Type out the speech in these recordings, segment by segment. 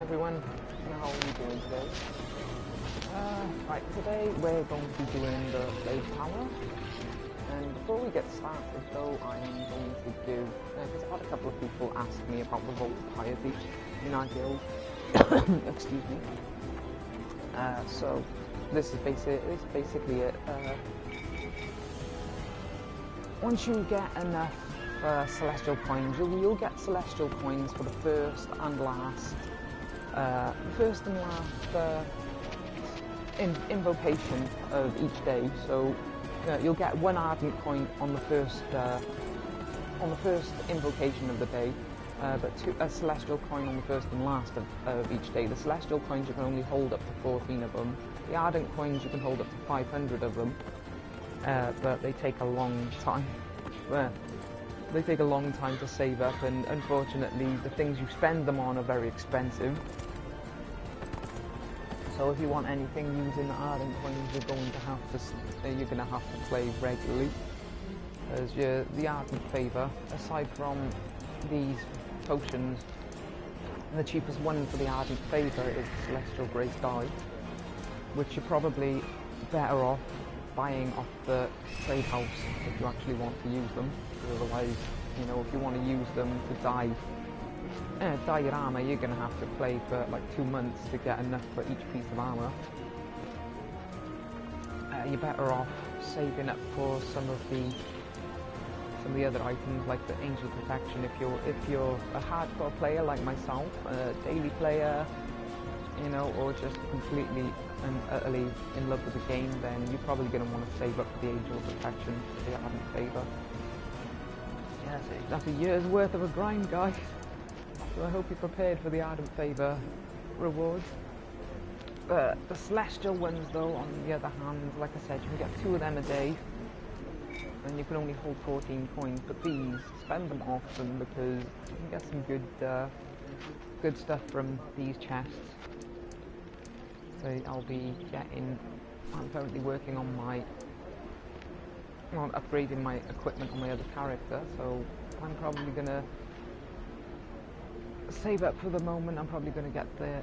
Everyone, how are you doing today? Right, today we're going to be doing the Blade Tower, and before we get started though, I am going to give, because I've had a couple of people ask me about the Vault Piety in our guild, excuse me. So this is basically it. Once you get enough celestial coins, you'll get celestial coins for the first and last invocation of each day. So you'll get one ardent coin on the first invocation of the day, but a celestial coin on the first and last of each day. The celestial coins you can only hold up to 14 of them. The ardent coins you can hold up to 500 of them, but they take a long time. They take a long time to save up, and unfortunately the things you spend them on are very expensive. So if you want anything using the ardent coins, you're going to have to play regularly, as the ardent favor, aside from these potions, the cheapest one for the ardent favor is the Celestial Grace die, which you're probably better off buying off the trade house if you actually want to use them. Otherwise, you know, if you want to use them to dye your armor, you're going to have to play for like 2 months to get enough for each piece of armor. You're better off saving up for some of the other items, like the Angel Protection. If you're a hardcore player like myself, a daily player, you know, or just completely and utterly in love with the game, then you're probably going to want to save up for the Angel Protection for the Ardent Favor. Yes, that's a year's worth of a grind, guys. So I hope you're prepared for the Ardent Favor rewards. The Celestial ones, though, on the other hand, like I said, you can get 2 of them a day, and you can only hold 14 coins. But these, spend them often, because you can get some good stuff from these chests. So I'm currently working on upgrading my equipment on my other character, so I'm probably gonna save up for the moment. I'm probably gonna get the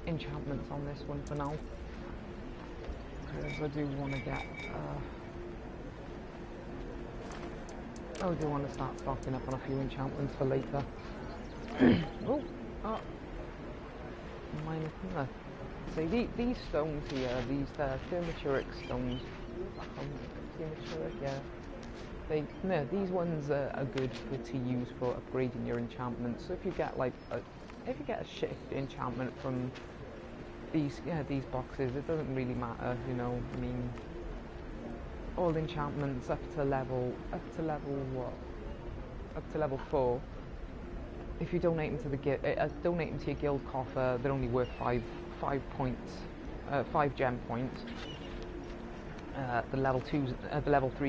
enchantments on this one for now, because I do want to get I do want to start stocking up on a few enchantments for later. So these stones here, these thermaturic stones, these ones are good to use for upgrading your enchantments. So if you get a shit enchantment from these boxes, it doesn't really matter, you know. I mean, all enchantments up to level 4. If you donate them to your guild coffer, they're only worth 5 gem points. The level 3s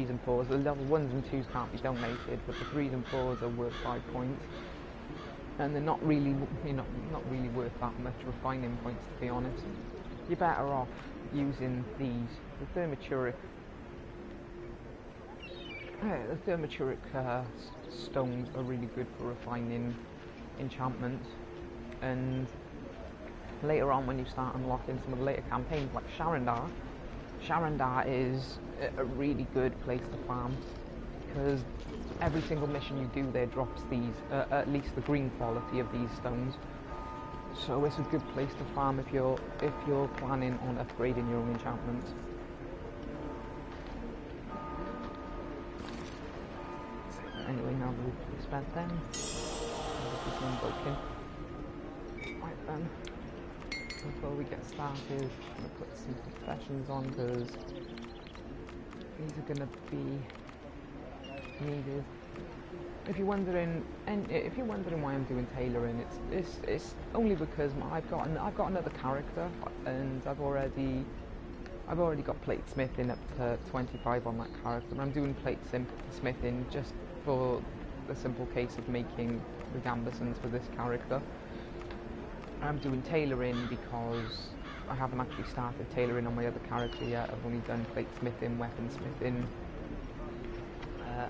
and 4s, the level 1s and 2s can't be donated, but the 3s and 4s are worth 5 points, and they're not really worth that much refining points, to be honest. You're better off using these. The thermaturic stones are really good for refining enchantments, and later on when you start unlocking some of the later campaigns like Sharandar is a really good place to farm, because every single mission you do there drops these, at least the green quality of these stones. So it's a good place to farm if you're planning on upgrading your own enchantments. Anyway, now that we've spent them, right then, before we get started, I'm going to put some professions on, because these are going to be needed. If you're wondering why I'm doing tailoring, it's only because I've got another character, and I've already got platesmithing up to 25 on that character. I'm doing platesmithing just for the simple case of making the gambesons for this character. I'm doing tailoring because I haven't actually started tailoring on my other character yet. I've only done platesmithing, weaponsmithing,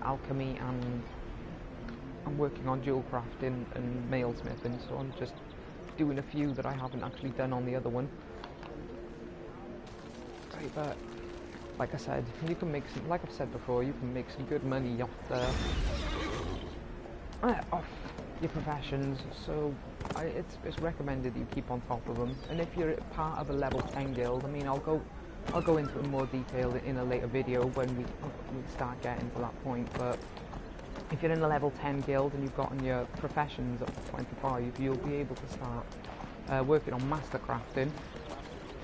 alchemy, and I'm working on jewel crafting and mailsmithing, so I'm just doing a few that I haven't actually done on the other one. Right, but like I said, you can make some, like I've said before, you can make some good money off your professions, so it's recommended you keep on top of them. And if you're part of a level 10 guild, I mean, I'll go into it in more detail in a later video when we start getting to that point, but if you're in a level 10 guild and you've gotten your professions up to 25, you'll be able to start working on mastercrafting.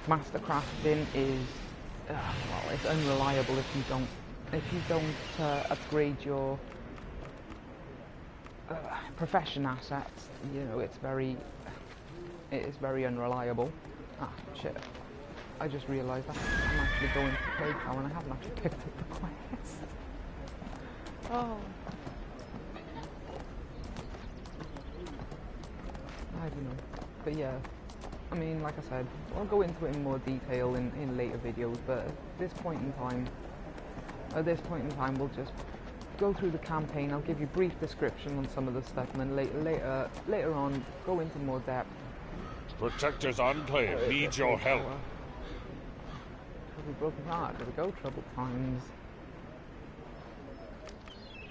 Mastercrafting is well, it's unreliable if you don't upgrade your profession assets. You know, it is very unreliable. Ah, shit. I just realised that I'm actually going to play now and I haven't actually picked up the quest. Oh. I don't know. But yeah, I mean, like I said, I'll go into it in more detail in later videos, but at this point in time, we'll just go through the campaign. I'll give you a brief description on some of the stuff, and then later on, go into more depth. Protector's Enclave needs your help. Trouble broken heart, there we go, troubled times.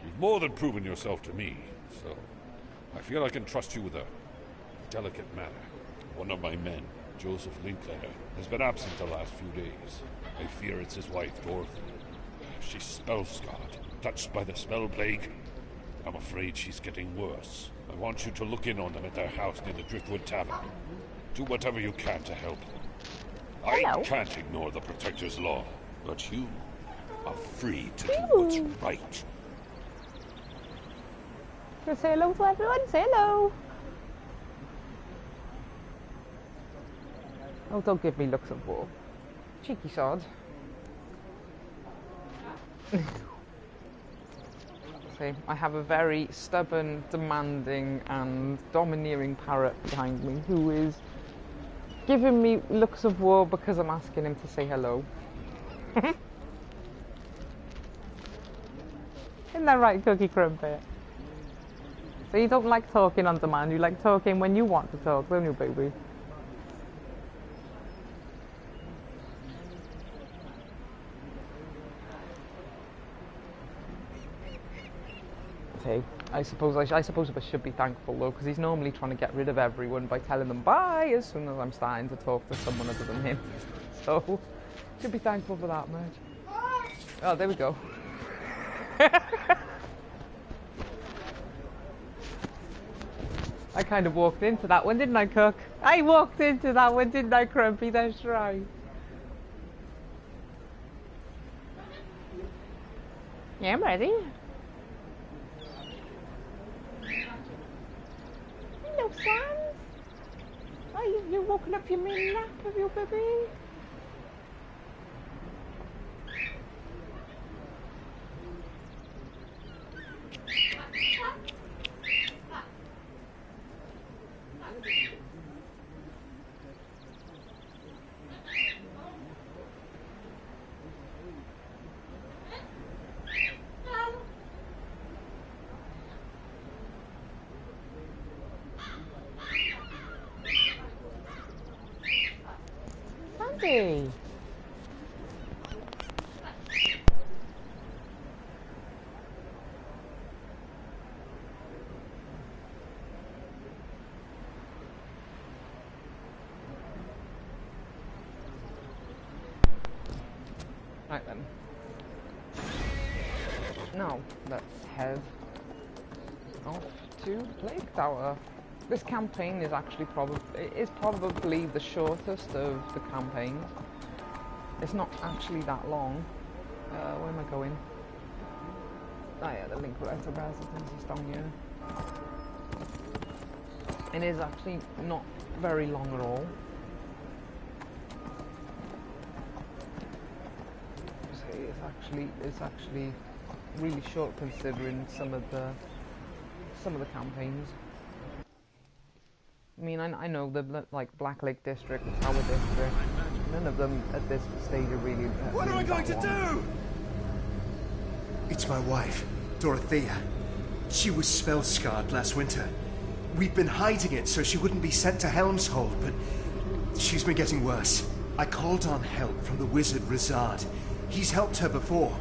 You've more than proven yourself to me, so I feel I can trust you with a delicate matter. One of my men, Joseph Linklater, has been absent the last few days. I fear it's his wife, Dorothy. She's spell-scarred, touched by the spell plague. I'm afraid she's getting worse. I want you to look in on them at their house near the Driftwood Tavern. Do whatever you can to help. I can't ignore the Protector's law, but you are free to do what's right. Say hello to everyone, say hello! Oh, don't give me looks of war. Cheeky sod. See, I have a very stubborn, demanding and domineering parrot behind me who is giving me looks of war because I'm asking him to say hello. Isn't that right, Cookie Crumpet? So you don't like talking on demand, you like talking when you want to talk, don't you, baby? Okay, I suppose I should be thankful though, because he's normally trying to get rid of everyone by telling them bye as soon as I'm starting to talk to someone other than him. So, should be thankful for that much. Oh, there we go. I kind of walked into that one, didn't I, Cook? I walked into that one, didn't I, Crumpy? That's right. Yeah, I'm ready. Hello, Sam. Oh, you're woken up your main nap, have you, baby? Sandy! Right then. Now, let's head off to Lake Tower. This campaign is actually probably the shortest of the campaigns. It's not actually that long. Where am I going? Oh yeah, the Linklater residence is down here. It is actually not very long at all. It's actually really short considering some of the campaigns. I mean, I know the like Black Lake District, the Tower District. None of them at this stage are really. What am I going to do? It's my wife, Dorothea. She was spell-scarred last winter. We've been hiding it so she wouldn't be sent to Helmshold, but she's been getting worse. I called on help from the wizard Rizard. He's helped her before.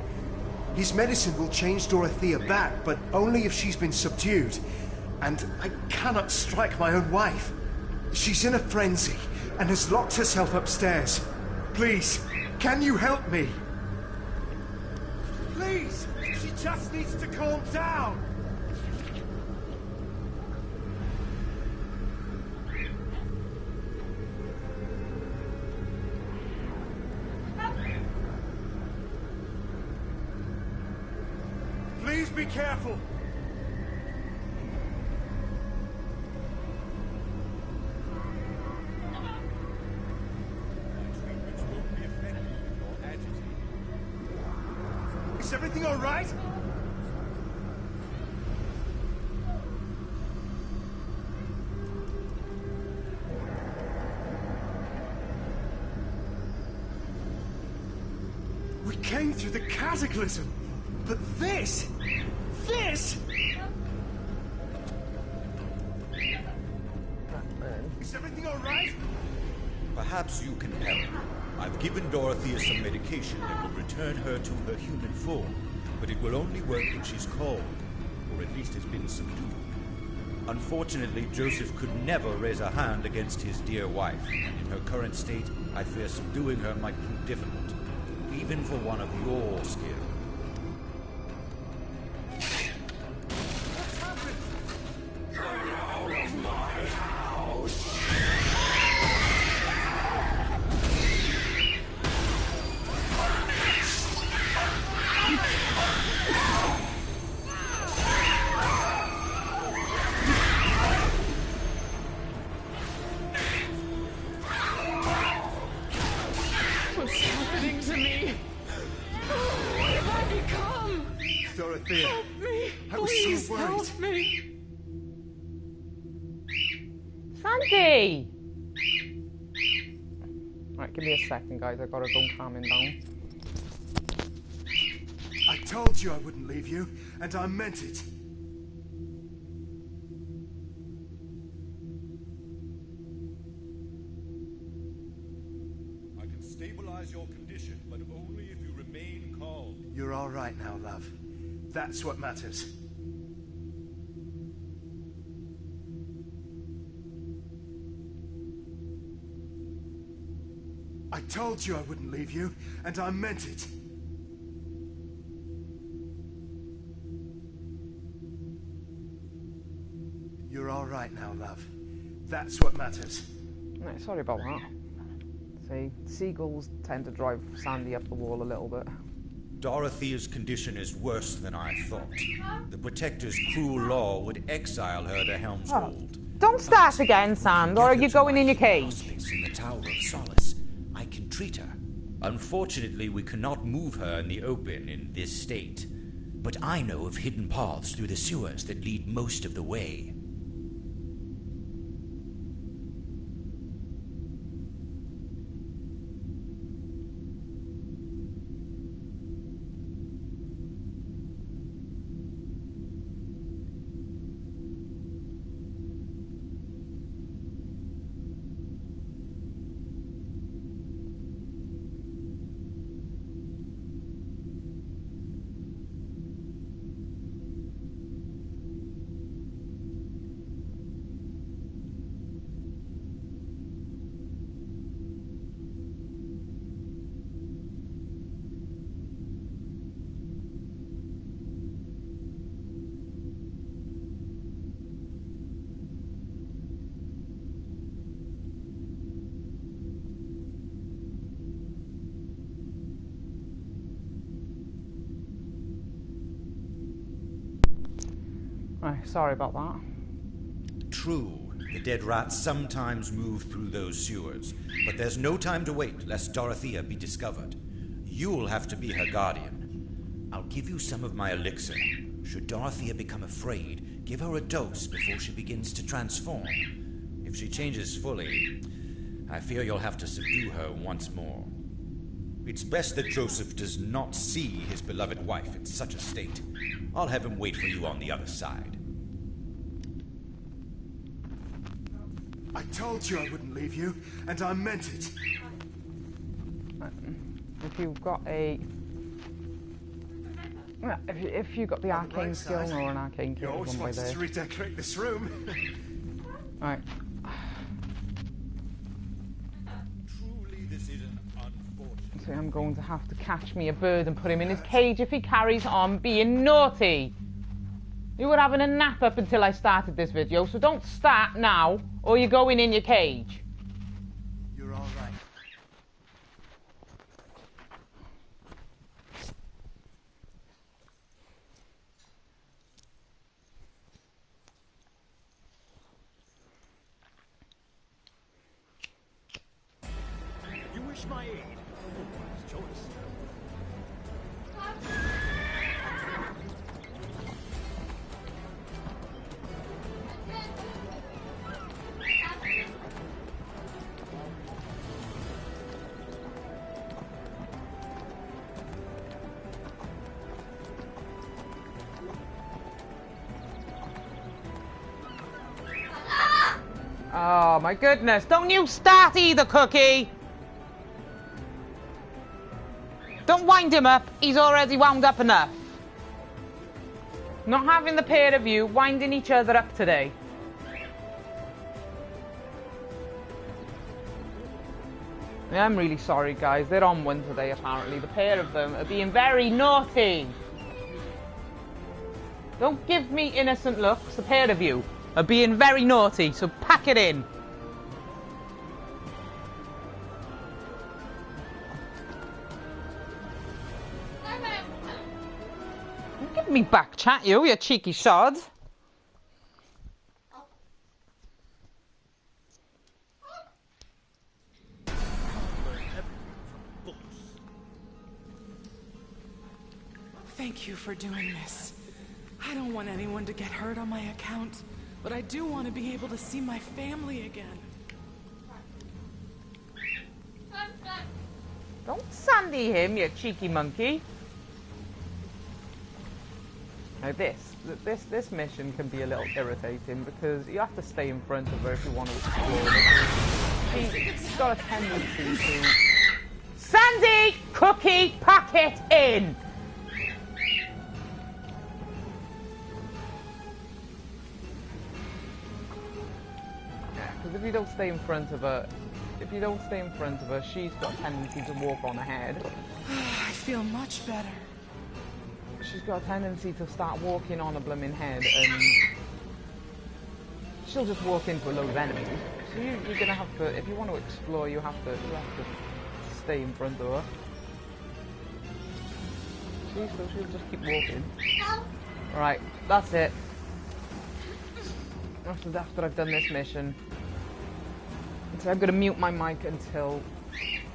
His medicine will change Dorothea back, but only if she's been subdued. And I cannot strike my own wife. She's in a frenzy and has locked herself upstairs. Please, can you help me? Please! She just needs to calm down! Please be careful! Is everything all right? We came through the cataclysm, but this... Is everything all right? Perhaps you can help. I've given Dorothea some medication that will return her to her human form, but it will only work when she's called, or at least has been subdued. Unfortunately, Joseph could never raise a hand against his dear wife, and in her current state, I fear subduing her might prove difficult, even for one of your skill. Dorothea, Help me! I was Please so worried. help me! Sandy! Right, give me a second, guys. I've got to go and calm him down. I told you I wouldn't leave you, and I meant it. I can stabilize your condition, but only if you remain calm. You're all right now, love. That's what matters. I told you I wouldn't leave you, and I meant it. You're all right now, love. That's what matters. Right, sorry about that. See, seagulls tend to drive Sandy up the wall a little bit. Dorothea's condition is worse than I thought. The Protector's cruel law would exile her to Helmshold. Don't start again, Sand, or are you going in your cage? Hospice in the Tower of Solace. I can treat her. Unfortunately, we cannot move her in the open in this state. But I know of hidden paths through the sewers that lead most of the way. Sorry about that. True, the dead rats sometimes move through those sewers, but there's no time to wait lest Dorothea be discovered. You'll have to be her guardian. I'll give you some of my elixir. Should Dorothea become afraid, give her a dose before she begins to transform. If she changes fully, I fear you'll have to subdue her once more. It's best that Joseph does not see his beloved wife in such a state. I'll have him wait for you on the other side. I told you I wouldn't leave you, and I meant it. If you've got a... If you've got the arcane skill or an arcane You kit, always one by wanted there. to redecorate this room. Right. Truly, this is an unfortunate. So I'm going to have to catch me a bird and put him in his cage if he carries on being naughty. You were having a nap up until I started this video, so don't start now, or you're going in your cage. You're all right. You wish my aid? Wise choice. Oh my goodness, don't you start either, Cookie! Don't wind him up, he's already wound up enough. Not having the pair of you winding each other up today. Yeah, I'm really sorry guys, they're on one today apparently. The pair of them are being very naughty. Don't give me innocent looks, the pair of you are being very naughty, so pack it in. Give me back chat, you cheeky sod. Thank you for doing this. I don't want anyone to get hurt on my account, but I do want to be able to see my family again. Don't sandy him, you cheeky monkey. Now this mission can be a little irritating because you have to stay in front of her if you want to explore it. She's got a tendency to... Sandy! Cookie! Pack it in! Because if you don't stay in front of her, she's got a tendency to walk on ahead. I feel much better. She's got a tendency to start walking on a blooming head, and she'll just walk into a load of enemies. So you're gonna have to, if you want to explore, you have to stay in front of her. See, so she'll just keep walking. Right, that's it. After I've done this mission, so I'm gonna mute my mic until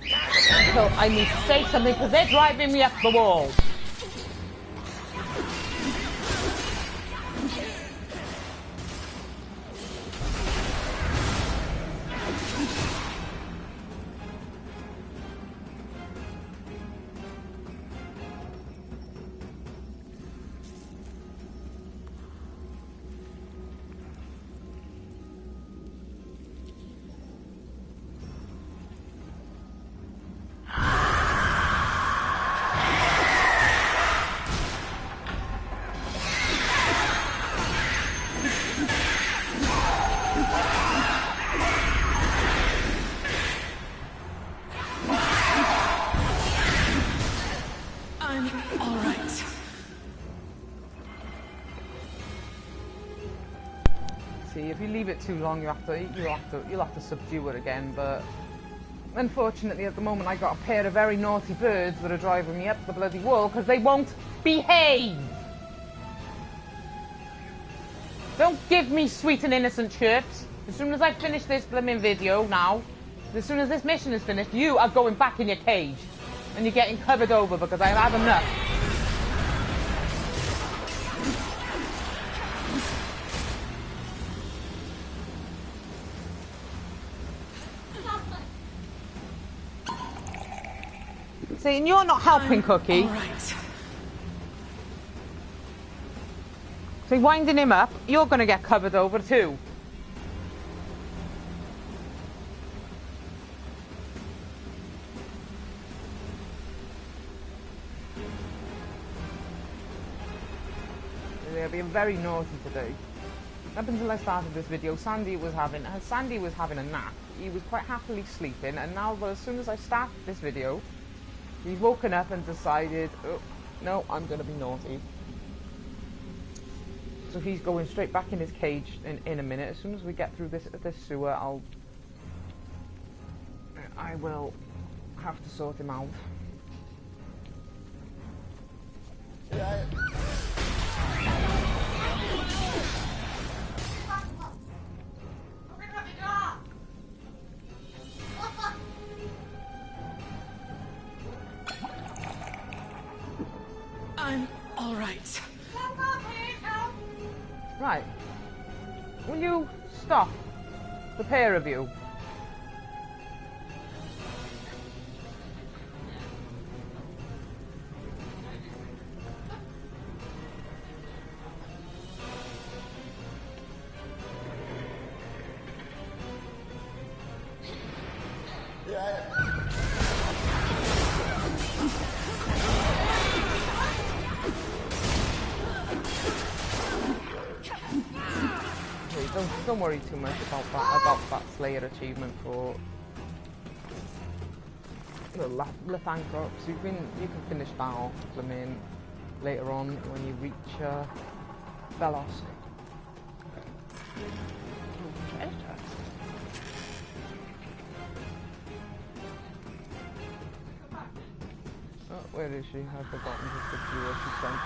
I need to say something because they're driving me up the wall. If you leave it too long, you'll have to subdue it again. But unfortunately, at the moment, I got a pair of very naughty birds that are driving me up the bloody wall because they won't behave. Don't give me sweet and innocent chirps. As soon as I finish this blooming video now, as soon as this mission is finished, you are going back in your cage and you're getting covered over because I've had enough. See, and you're not helping, Cookie. All right. See, winding him up, you're going to get covered over too. They're being very naughty today. Up until I started this video, Sandy was having a nap. He was quite happily sleeping, and now, well, as soon as I started this video, he's woken up and decided, oh, no, I'm going to be naughty. So he's going straight back in his cage in a minute. As soon as we get through this sewer, I will have to sort him out. I'm all right. Right. Will you stop? The pair of you. Don't worry too much about that Slayer achievement for the Lathanthropes. You can finish that off. I mean, later on when you reach Velos. Oh, where is she? I've forgotten just to see where she sent.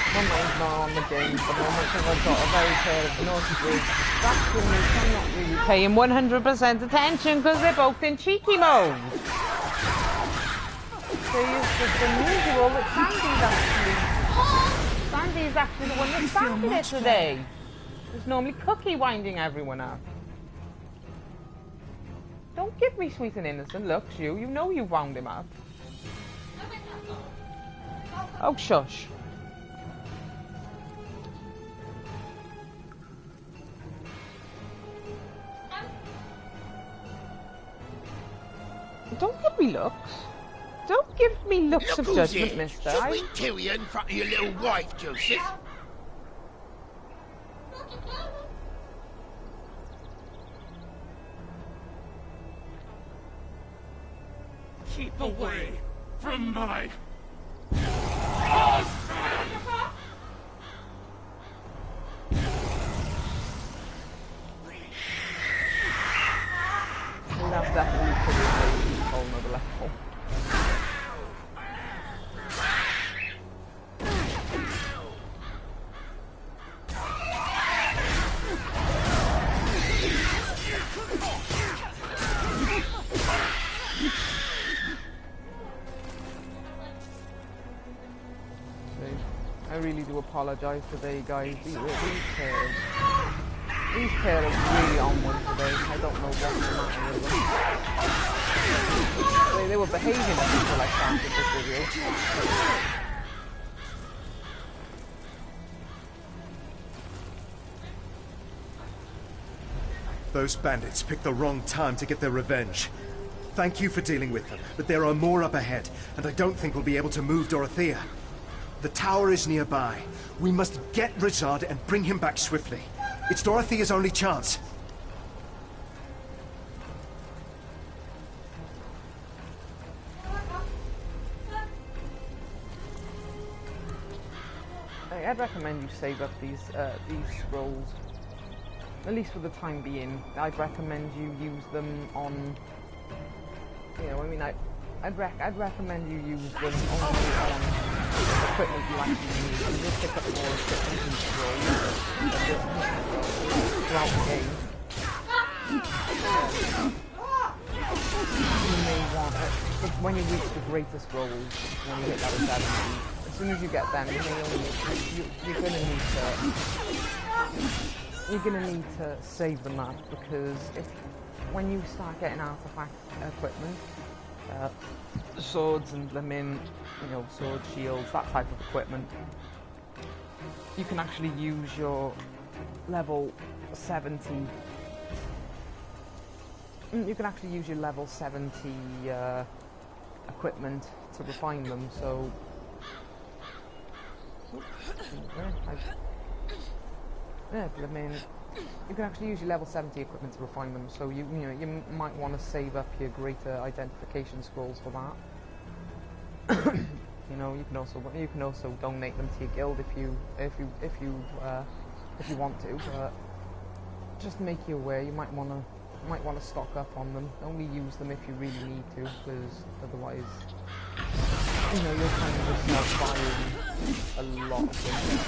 My mind's not on the game at the moment because I've got a very pair of naughty boys distracting me, so I'm not really paying 100% attention because they're both in cheeky mode. So it's just unusual that Sandy's actually the one that started it today. It's normally Cookie winding everyone up. Don't give me sweet and innocent looks, you. You know you wound him up. Oh, shush. Don't give me looks. Don't give me looks of judgment, mister. Should we kill you in front of your little wife, Joseph? Keep away from my... That's definitely pretty a whole nother level. I really do apologise today, guys. These pair are really on one today. I don't know what's the matter with them. They were behaving until I started this video. Those bandits picked the wrong time to get their revenge. Thank you for dealing with them, but there are more up ahead, and I don't think we'll be able to move Dorothea. The tower is nearby. We must get Rizard and bring him back swiftly. It's Dorothea's only chance. I'd recommend you save up these scrolls, at least for the time being. I'd recommend you use them on, I'd recommend you use them only on equipment you actually need. You just pick up more equipment and scrolls throughout the game. You may want it, but when you reach the greater scrolls, when you hit level 70, as soon as you get them, you're gonna need to save them up, because when you start getting artifact equipment, swords and swords, shields, that type of equipment, you can actually use your level 70. You can actually use your level 70 equipment to refine them. So Yeah, but I mean, you can actually use your level 70 equipment to refine them, so you might want to save up your greater identification scrolls for that. You can also donate them to your guild if you want to, but just make you aware you might want to stock up on them. Only use them if you really need to, because otherwise, you'll find yourself buying a lot of them.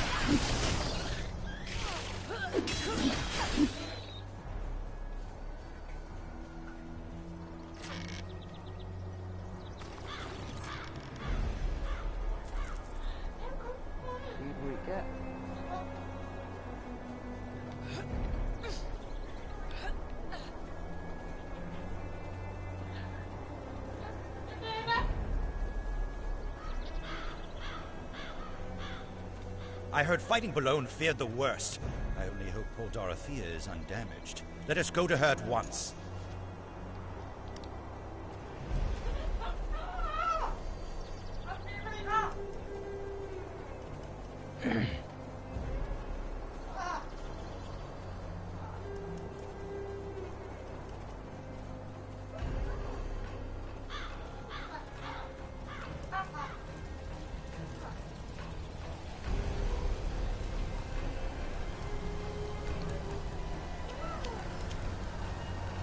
I heard fighting Boulogne feared the worst. I only hope poor Dorothea is undamaged. Let us go to her at once.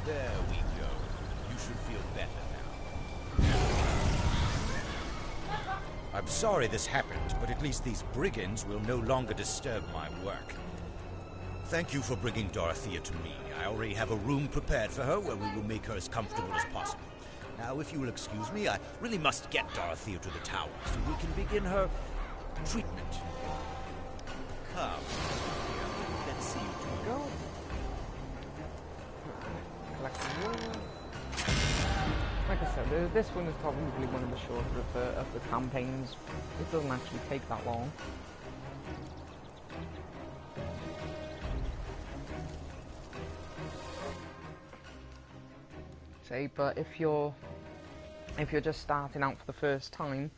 There we go. You should feel better now. I'm sorry this happened, but at least these brigands will no longer disturb my work. Thank you for bringing Dorothea to me. I already have a room prepared for her where we will make her as comfortable as possible. Now, if you will excuse me, I really must get Dorothea to the tower so we can begin her treatment. Come. Let's see you two go. Like I said, this one is probably one of the shorter of the campaigns. It doesn't actually take that long. But if you're just starting out for the first time,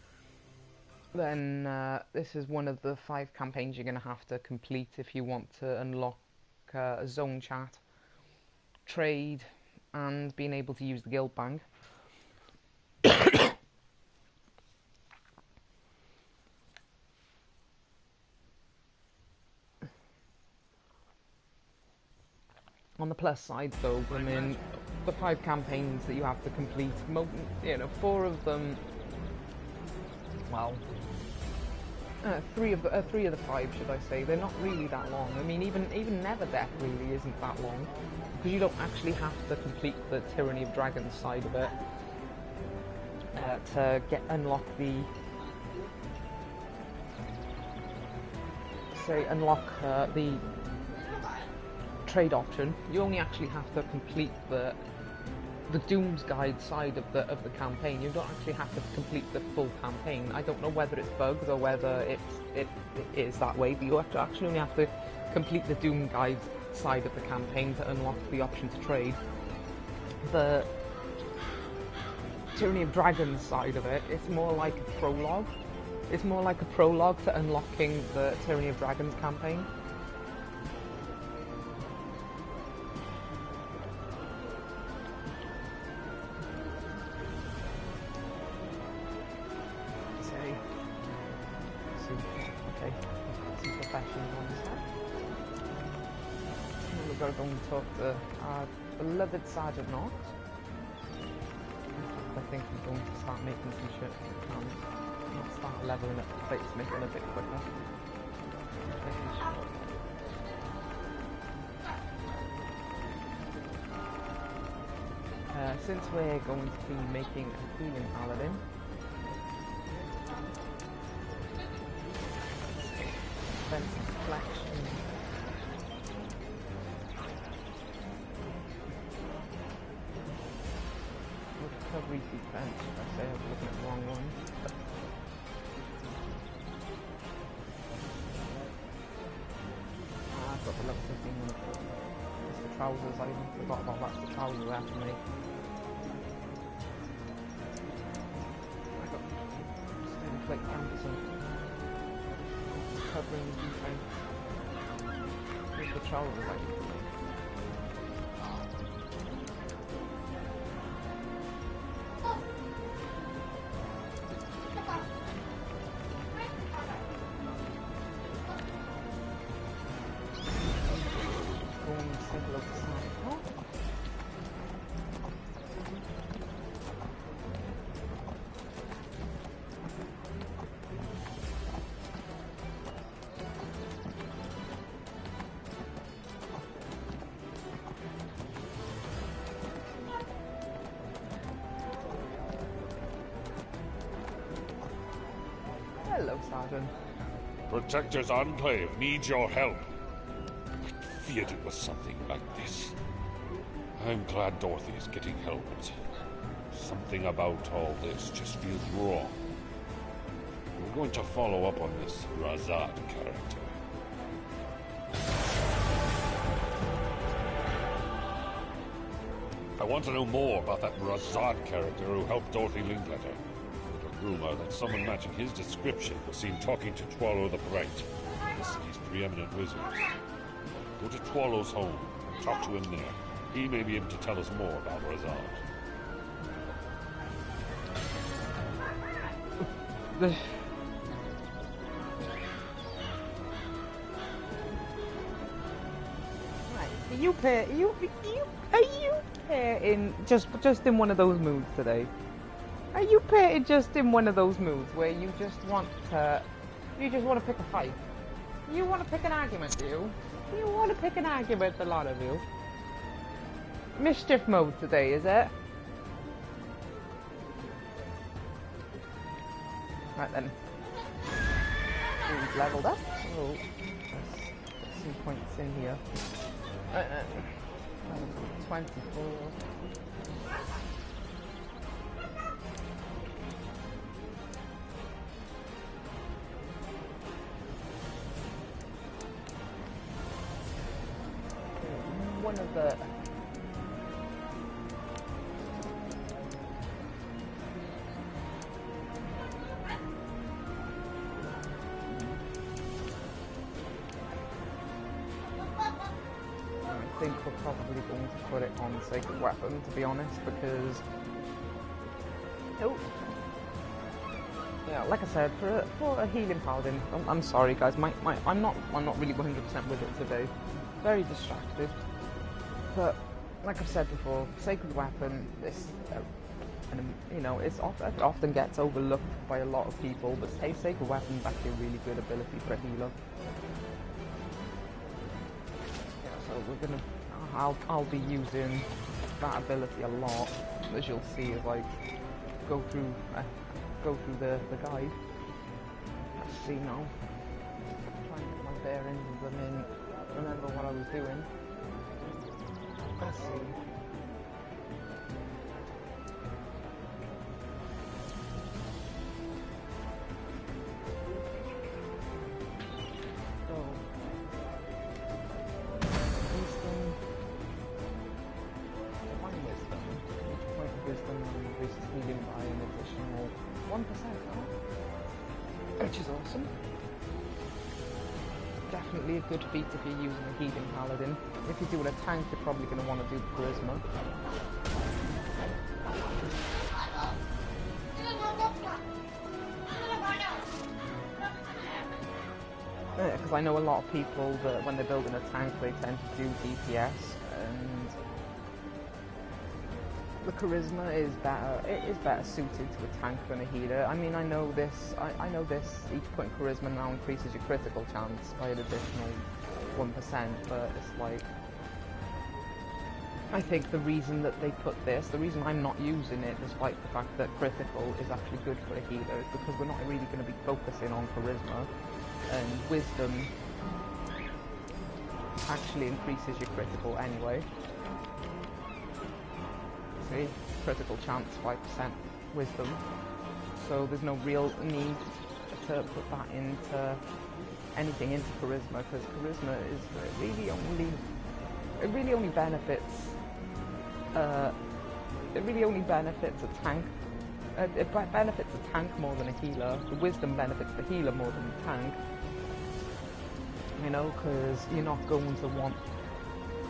then this is one of the 5 campaigns you're going to have to complete if you want to unlock a zone chat, trade, and being able to use the guild bank. On the plus side, though, I mean, the 5 campaigns that you have to complete, 4 of them, well, 3 of the 5, should I say, they're not really that long. I mean, even Neverwinter really isn't that long, because you don't actually have to complete the Tyranny of Dragons side of it to unlock the trade option. You only actually have to complete the Doom's Guide side of the campaign. You don't actually have to complete the full campaign. I don't know whether it's bugged or whether it is that way, but you actually only have to complete the Doom Guide side of the campaign to unlock the option to trade. The Tyranny of Dragons side of it, it's more like a prologue. It's more like a prologue to unlocking the Tyranny of Dragons campaign. We've got to go and talk to our beloved Sergeant Knox. I think we're going to start making some shit if we can. We'll start leveling up the platesmith a bit quicker. Since we're going to be making a healing Paladin, defense deflection. Recovery defense, I say I was looking at the wrong one. I've got the level 15 one. It's the trousers, I forgot about that's the trousers I have to make. I got steady plate cancer. covering the defense. With the Charles I need to make. Go and say hello to Sam. Oh. Hello, Sergeant. Protector's Enclave needs your help. I feared it was something like this. I'm glad Dorothy is getting helped. Something about all this just feels wrong. We're going to follow up on this Razad character. I want to know more about that Razad character who helped Dorothy Linkletter. A rumor that someone matching his description was seen talking to Twallow the Bright, the city's preeminent wizard. Go to Twallow's home, talk to him there. He may be able to tell us more about Razad. Are you in just in one of those moods today? Are you paired just in one of those moods where you just want to pick a fight? You want to pick an argument, do you? You want to pick an argument, a lot of you. Mischief mode today, is it? Right then. We've leveled up. Oh, there's some points in here. 24. One of the I think we're probably going to put it on Sacred Weapon, to be honest, because yeah, like I said, for a healing paladin, I'm sorry guys, I'm not really 100% with it today. Very distracted, but like I've said before, Sacred Weapon, this you know, it often gets overlooked by a lot of people, but Sacred Weapon is actually a really good ability for a healer. So we're gonna, I'll be using that ability a lot, as you'll see as I go through the guide. Let's see now. Trying to get my bearings and then remember what I was doing. Let's see. Which is awesome. Definitely a good feat if you're using a healing paladin. If you're doing a tank, you're probably going to want to do charisma. Because I know a lot of people that when they're building a tank, they tend to do DPS, and the charisma is better. It is better suited to a tank than a healer. I mean, I know this. Each point in charisma now increases your critical chance by an additional 1%. But it's like, I think the reason that they put this, the reason I'm not using it, despite the fact that critical is actually good for a healer, is because we're not really going to be focusing on charisma, and wisdom actually increases your critical anyway. See, critical chance 5% wisdom, so there's no real need to put that into anything into charisma, because charisma is really only benefits a tank. It benefits a tank more than a healer. The wisdom benefits the healer more than the tank. you know, because you're not going to want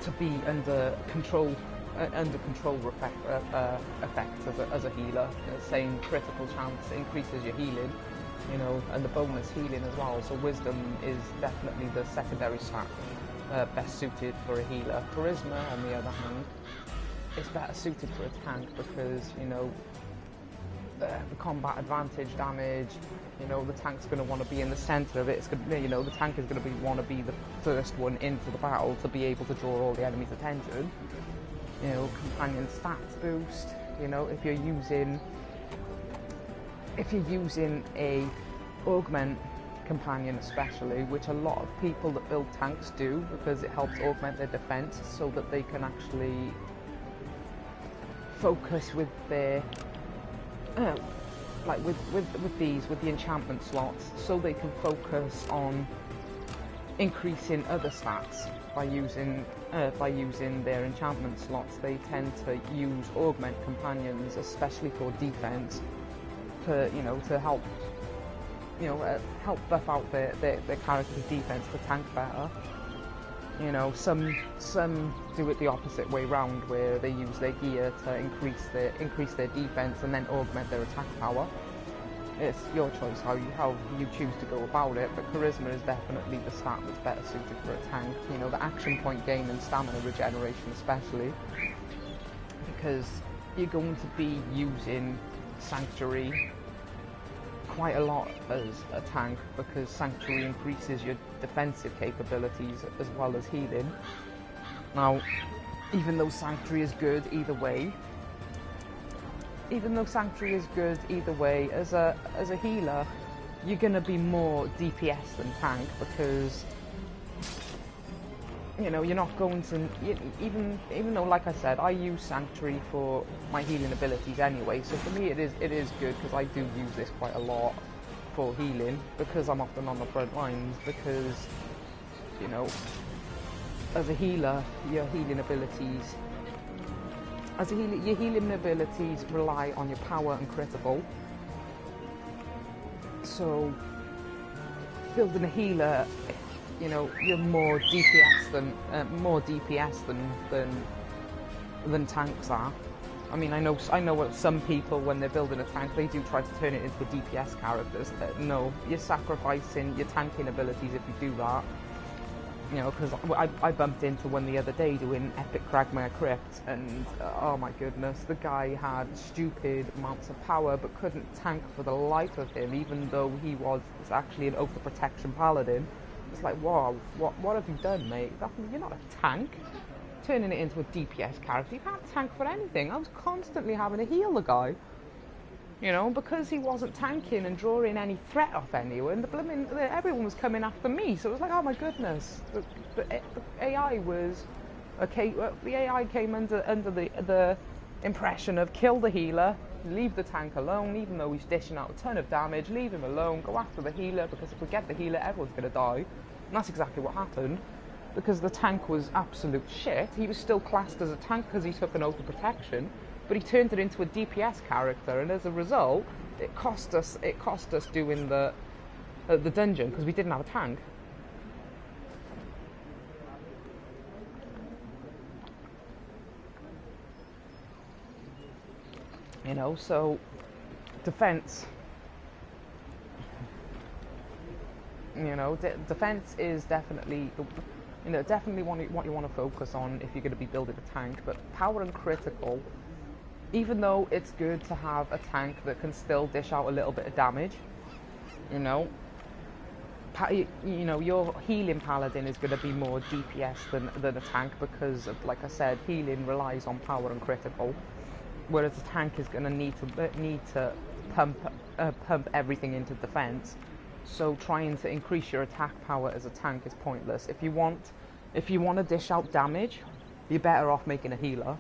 to be under control effects as a healer. The same critical chance increases your healing, you know, and the bonus healing as well. So wisdom is definitely the secondary stat best suited for a healer. Charisma, on the other hand, is better suited for a tank because, you know, the combat advantage damage, you know, the tank's going to want to be in the center of it. It's going to, you know, the tank is going to want to be the first one into the battle to be able to draw all the enemy's attention. You know, companion stats boost. You know, if you're using a augment companion especially, which a lot of people that build tanks do, because it helps augment their defense so that they can actually focus with their like with the enchantment slots, so they can focus on increasing other stats by using their enchantment slots. They tend to use augment companions, especially for defense, to, you know, to help, you know, help buff out their character's defense to tank better. You know, some do it the opposite way round, where they use their gear to increase their defense and then augment their attack power. It's your choice how you choose to go about it, but charisma is definitely the stat that's better suited for a tank. You know, the action point gain and stamina regeneration especially, because you're going to be using Sanctuary quite a lot as a tank, because Sanctuary increases your defensive capabilities as well as healing. Now, even though Sanctuary is good either way, as a healer, you're going to be more DPS than tank, because, you know, you're not going to, even though, like I said, I use Sanctuary for my healing abilities anyway, so for me it is good, because I do use this quite a lot for healing, because I'm often on the front lines, because, you know, as a healer, your healing abilities rely on your power and critical. So building a healer, you know, you're more DPS than tanks are. I mean, I know what some people, when they're building a tank, they do try to turn it into a DPS character. No, you're sacrificing your tanking abilities if you do that. You know, because I bumped into one the other day doing Epic Cragmire Crypt, and oh my goodness, the guy had stupid amounts of power but couldn't tank for the life of him, even though he was actually an Oath of Protection Paladin. It's like, wow, what have you done, mate? You're not a tank. Turning it into a DPS character, you can't tank for anything. I was constantly having to heal the guy. You know, because he wasn't tanking and drawing any threat off anyone, everyone was coming after me. So it was like, oh my goodness, the AI was okay. The AI came under the impression of kill the healer, leave the tank alone, even though he's dishing out a ton of damage. Leave him alone. Go after the healer, because if we get the healer, everyone's gonna die. And that's exactly what happened. Because the tank was absolute shit. He was still classed as a tank because he took an Oath of Protection. But he turned it into a DPS character, and as a result, it cost us doing the dungeon, because we didn't have a tank. You know, so defense. You know, defense is definitely, you know, definitely what you want to focus on if you're going to be building a tank. But power and critical, even though it's good to have a tank that can still dish out a little bit of damage, you know, your healing paladin is going to be more DPS than a tank, because of, like I said, healing relies on power and critical, whereas a tank is going to need to pump everything into defense. So trying to increase your attack power as a tank is pointless. If you want to dish out damage, you're better off making a healer.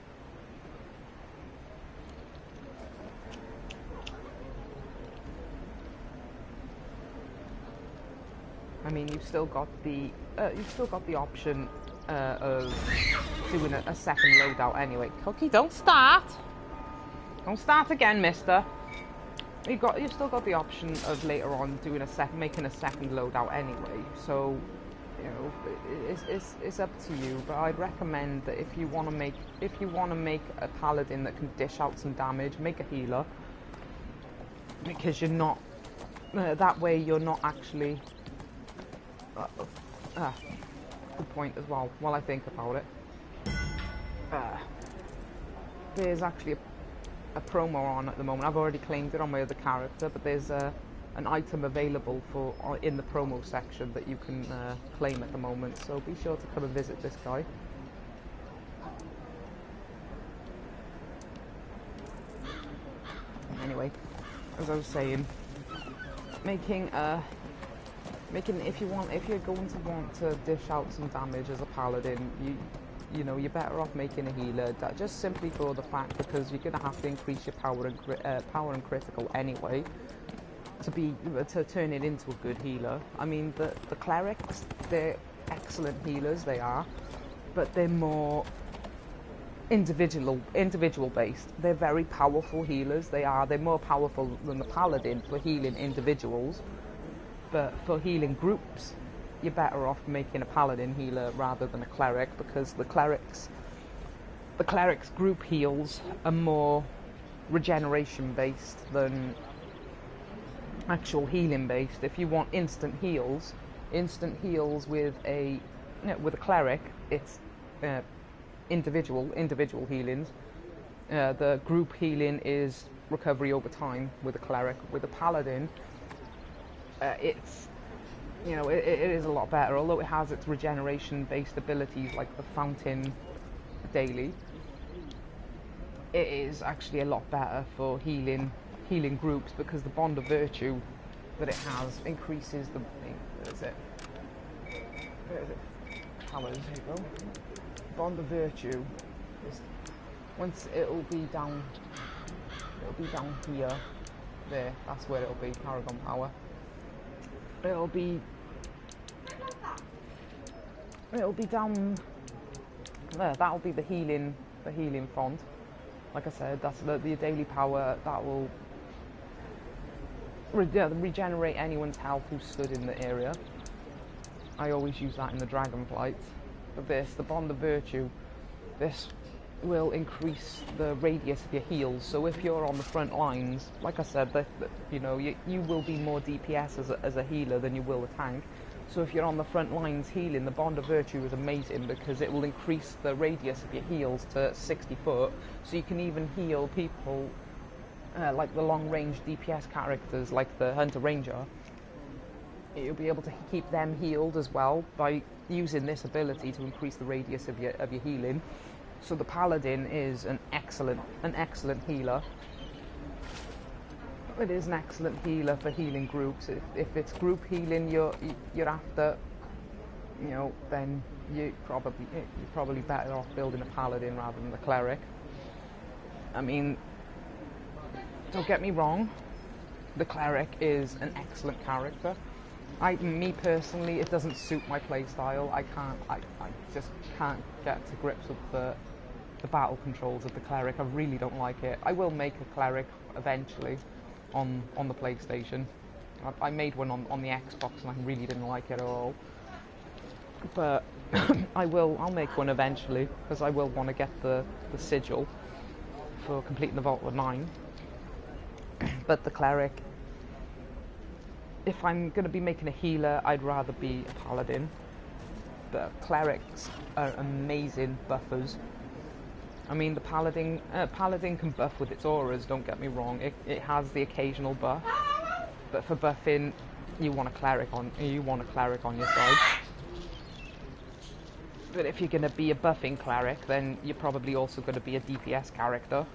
I mean, you've still got the option of doing a second loadout anyway. Cookie, don't start! Don't start again, mister. You've still got the option of later on making a second loadout anyway. So you know, it's up to you. But I'd recommend that if you want to make a paladin that can dish out some damage, make a healer, because you're not that way you're not actually. Good point as well. While I think about it, there's actually a promo on at the moment. I've already claimed it on my other character, but there's an item available in the promo section that you can claim at the moment. So be sure to come and visit this guy. Anyway, as I was saying, making if you're going to want to dish out some damage as a paladin, you know you're better off making a healer. That just simply for the fact because you're going to have to increase your power and critical anyway to turn it into a good healer. I mean the clerics, they're excellent healers, they are, but they're more individual based. They're very powerful healers. They're more powerful than the paladin for healing individuals. But for healing groups, you're better off making a paladin healer rather than a cleric, because the cleric's group heals are more regeneration based than actual healing based. If you want instant heals with a cleric, it's individual healings. The group healing is recovery over time with a cleric. With a paladin, it's, you know, it is a lot better, although it has its regeneration based abilities like the fountain daily. It is actually a lot better for healing groups, because the bond of virtue that it has increases the where is it powers, here you go. Bond of virtue is it'll be down here, there, that's where it'll be, Paragon power. It'll be down there. That'll be the healing font. Like I said, that's the daily power that will regenerate anyone's health who stood in the area. I always use that in the dragonflight. But the bond of virtue, this will increase the radius of your heals. So if you're on the front lines, like I said, you know, you will be more DPS as a healer than you will a tank. So if you're on the front lines healing, the bond of virtue is amazing, because it will increase the radius of your heals to 60 foot. So you can even heal people like the long range DPS characters, like the Hunter Ranger. You'll be able to keep them healed as well by using this ability to increase the radius of your healing. So the Paladin is an excellent healer. It is an excellent healer for healing groups. If it's group healing you're after, you know, then you're probably better off building a Paladin rather than the Cleric. I mean, don't get me wrong, the Cleric is an excellent character. Me personally, it doesn't suit my playstyle. I just can't get to grips with the battle controls of the Cleric. I really don't like it. I will make a Cleric eventually on the PlayStation. I made one on the Xbox and I really didn't like it at all. But I'll make one eventually, because I will want to get the sigil for completing the Vault of 9. But the Cleric, if I'm going to be making a healer, I'd rather be a Paladin. But Clerics are amazing buffers. I mean, the Paladin can buff with its auras, don't get me wrong. It has the occasional buff. But for buffing, you want a Cleric on your side. But if you're going to be a buffing Cleric, then you're probably also going to be a DPS character.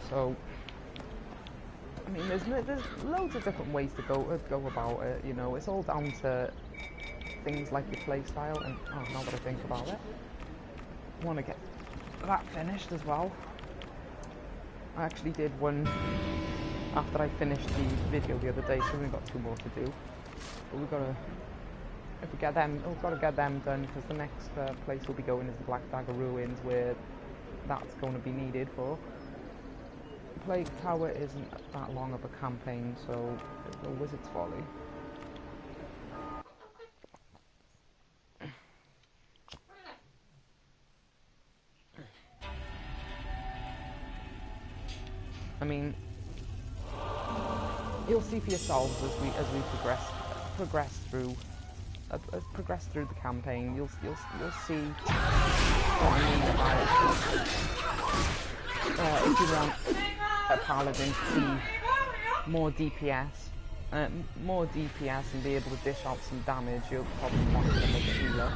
So, I mean, there's loads of different ways to go about it. You know, it's all down to things like your playstyle. And now that I think about it, I want to get that finished as well. I actually did one after I finished the video the other day, so we've got 2 more to do. But we've got to get them done, because the next place we'll be going is the Black Dagger Ruins, where that's going to be needed for. Plague Tower isn't that long of a campaign, so the Wizard's Folly. I mean, you'll see for yourselves as we progress through the campaign. You'll see what I mean about if you want a Paladin to see more DPS and be able to dish out some damage, you'll probably want to make a healer.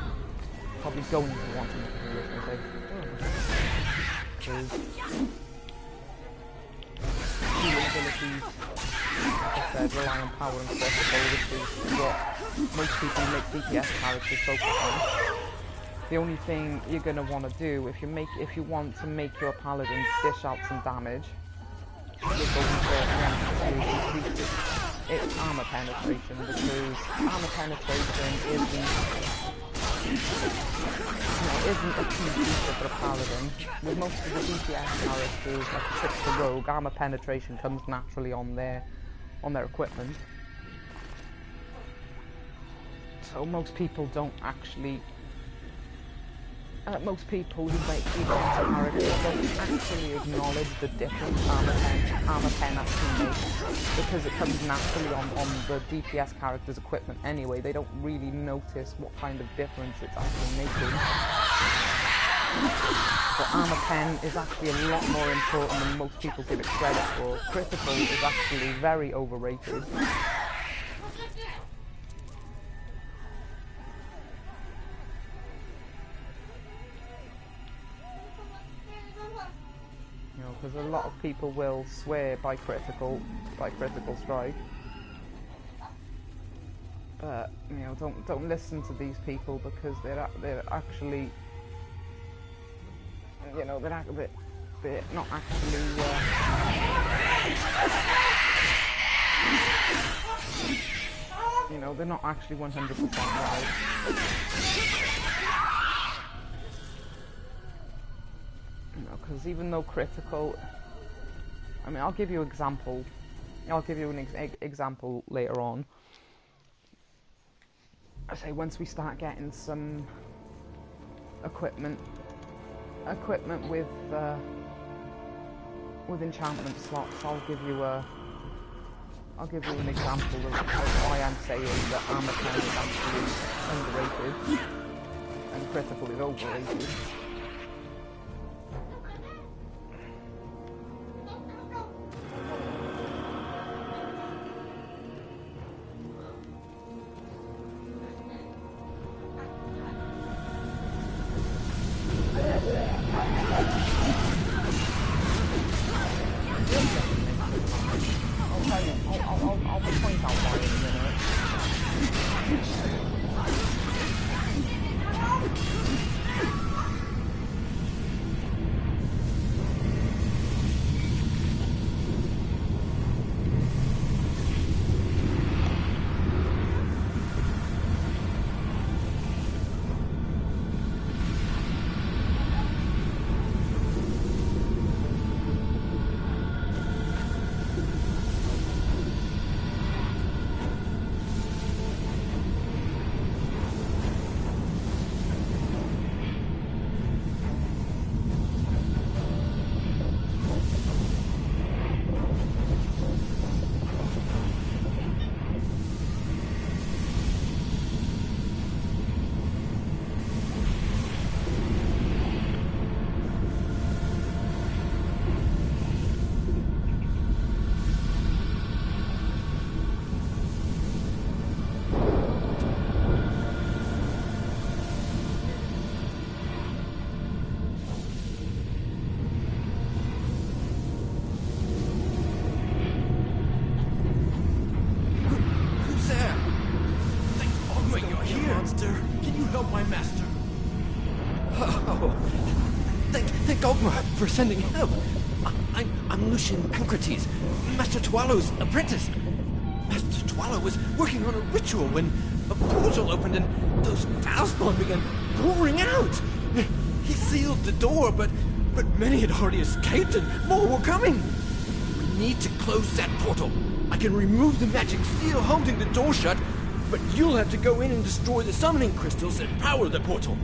Probably going to want to make a healer, because healing abilities, like I said, rely on power and critical, which is what most people who make DPS characters focus on. The only thing you're going to want to do if you want to make your Paladin dish out some damage, you're going to increase its armor penetration, because armor penetration isn't a key feature for a Paladin. With most of the DPS characters, like except the Rogue, armor penetration comes naturally on their equipment. So most people don't actually. Most people who make DPS characters don't actually acknowledge the difference armor pen actually makes, because it comes naturally on the DPS character's equipment anyway. They don't really notice what kind of difference it's actually making. But armor pen is actually a lot more important than most people give it credit for. Critical is actually very overrated. Because a lot of people will swear by critical strike, but don't listen to these people, because they're actually they're not actually they're not actually 100% right. Because even though critical, I mean, I'll give you an example later on. I say once we start getting some equipment with enchantment slots, I'll give you an example of why I'm saying that armor pen is actually underrated and critical is overrated. I'll point out why in a minute. For sending help. I'm Lucian Pancrates, Master Tualo's apprentice. Master Tualo was working on a ritual when a portal opened and those Foulspawn began pouring out. He sealed the door, but But many had already escaped and more were coming. We need to close that portal. I can remove the magic seal holding the door shut, but you'll have to go in and destroy the summoning crystals that power the portal.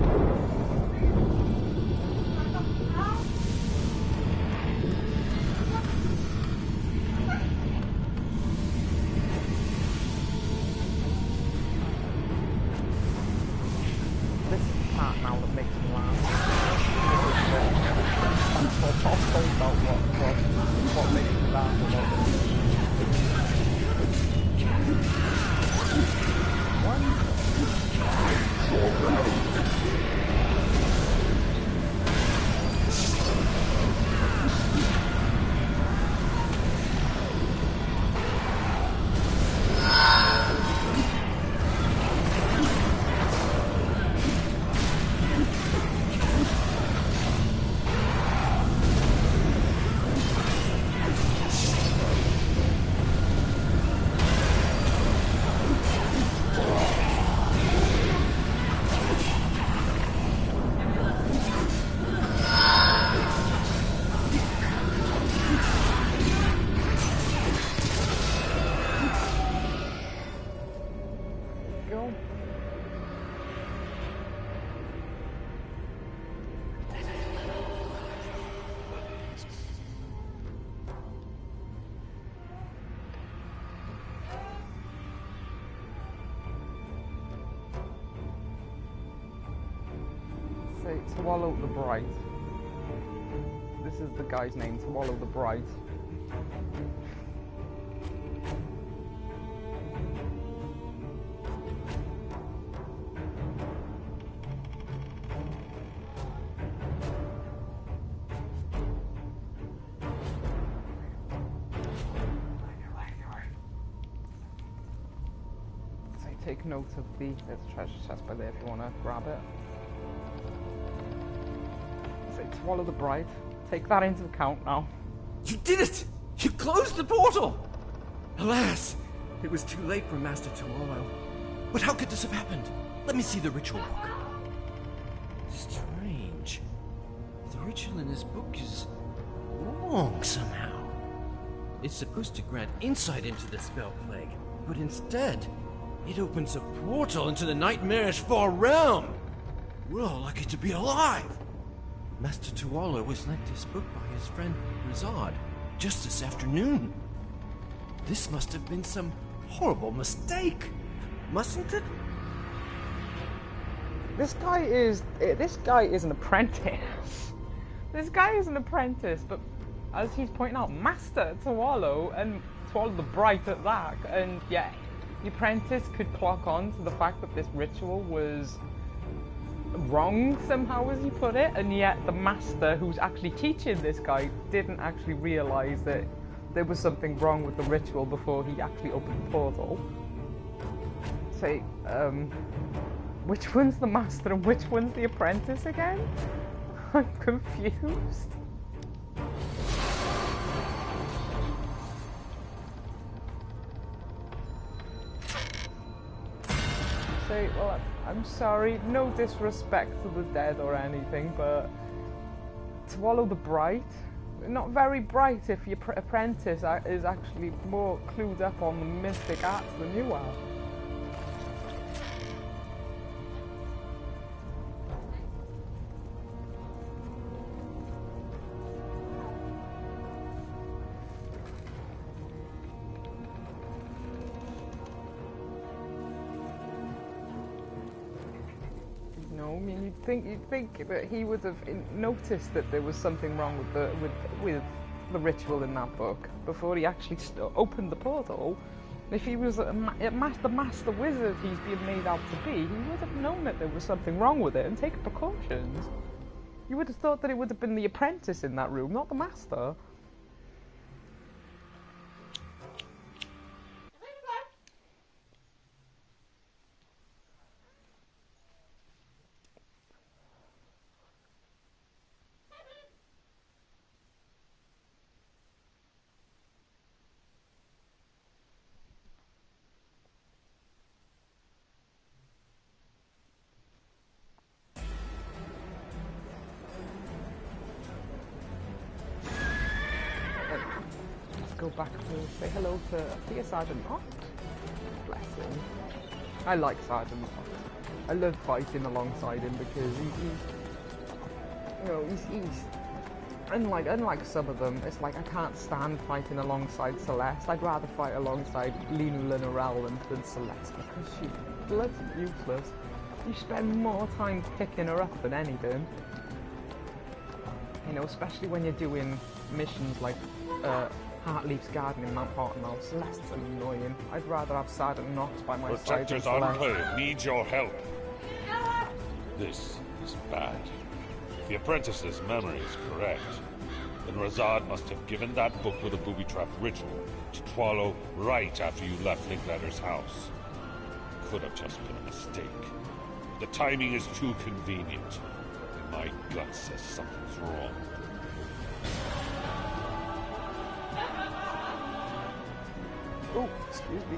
This is the part now that makes me laugh. I'll talk about what makes me laugh about this. Swallow the Bright. This is the guy's name, Swallow the Bright. So take note of there's a treasure chest by there if you want to grab it. Swallow the Bright. Take that into account now. You did it! You closed the portal! Alas, it was too late for Master Tuolo. But how could this have happened? Let me see the ritual book. Strange. The ritual in this book is wrong somehow. It's supposed to grant insight into the spell plague, but instead, it opens a portal into the nightmarish far realm. We're all lucky to be alive. Master Tuolo was lent this book by his friend Rizard just this afternoon. This must have been some horrible mistake, mustn't it? This guy is an apprentice. This guy is an apprentice, but as he's pointing out, Master Tuolo and Tuolo the Bright at that, and yeah, the apprentice could clock on to the fact that this ritual was wrong somehow, as he put it, and yet the master who's actually teaching this guy didn't actually realize that there was something wrong with the ritual before he actually opened the portal. Say, which one's the master and which one's the apprentice again? I'm confused. Say, well, I'm sorry, no disrespect to the dead or anything, but Swallow the Bright, not very bright if your apprentice is actually more clued up on the mystic arts than you are. I mean, you'd think that he would have noticed that there was something wrong with the ritual in that book before he actually opened the portal. If he was the master wizard he's being made out to be, he would have known that there was something wrong with it and taken precautions. You would have thought that it would have been the apprentice in that room, not the master. go back to say hello to your Sergeant Ox. Bless him. I like Sergeant Ox. I love fighting alongside him because he's unlike some of them. It's like I can't stand fighting alongside Celeste. I'd rather fight alongside Lina Linorel than Celeste because she's bloody useless. You spend more time picking her up than anything. You know, especially when you're doing missions like Heartleaf's Garden in Mount Hartnell. Celeste's annoying. I'd rather have Sergeant Knox by my side. Protector's Enclave needs your help. This is bad. If the apprentice's memory is correct, then Razad must have given that book with a booby-trap ritual to Twallow right after you left Linklatter's house. Could have just been a mistake. The timing is too convenient. My gut says something's wrong. Oh, excuse me.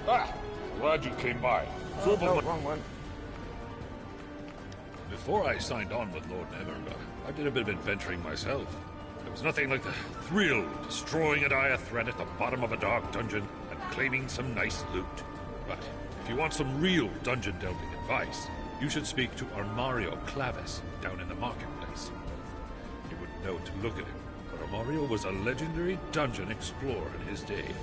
Ah! Glad you came by. Oh, no, wrong one. Before I signed on with Lord Neverwinter, I did a bit of adventuring myself. There was nothing like the thrill of destroying a dire threat at the bottom of a dark dungeon and claiming some nice loot. But if you want some real dungeon delving advice, you should speak to Armario Clavis down in the marketplace. You wouldn't know to look at him, but Armario was a legendary dungeon explorer in his day.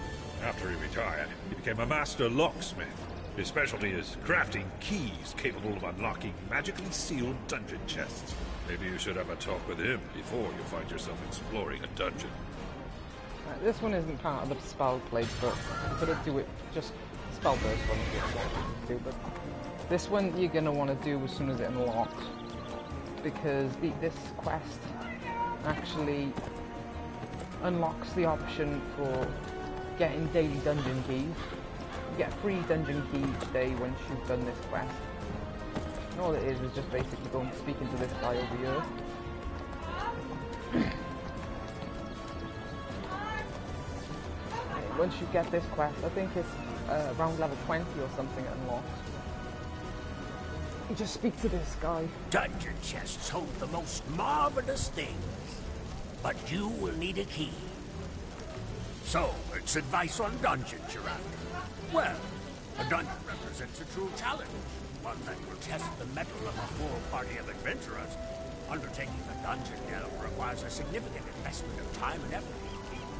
After he retired, he became a master locksmith. His specialty is crafting keys capable of unlocking magically sealed dungeon chests. Maybe you should have a talk with him before you find yourself exploring a dungeon. This one isn't part of the spell plate, but I'm gonna do it just spell burst one if you want to do, but this one you're gonna want to do as soon as it unlocks, because this quest actually unlocks the option for getting daily dungeon keys. You get a free dungeon key each day once you've done this quest. And all it is just basically going speaking to this guy over here. Once you get this quest, I think it's around level 20 or something it unlocks. You just speak to this guy. Dungeon chests hold the most marvelous things, but you will need a key. So, it's advice on dungeons you're after. Well, a dungeon represents a true challenge, one that will test the mettle of a full party of adventurers. Undertaking a dungeon delve requires a significant investment of time and effort,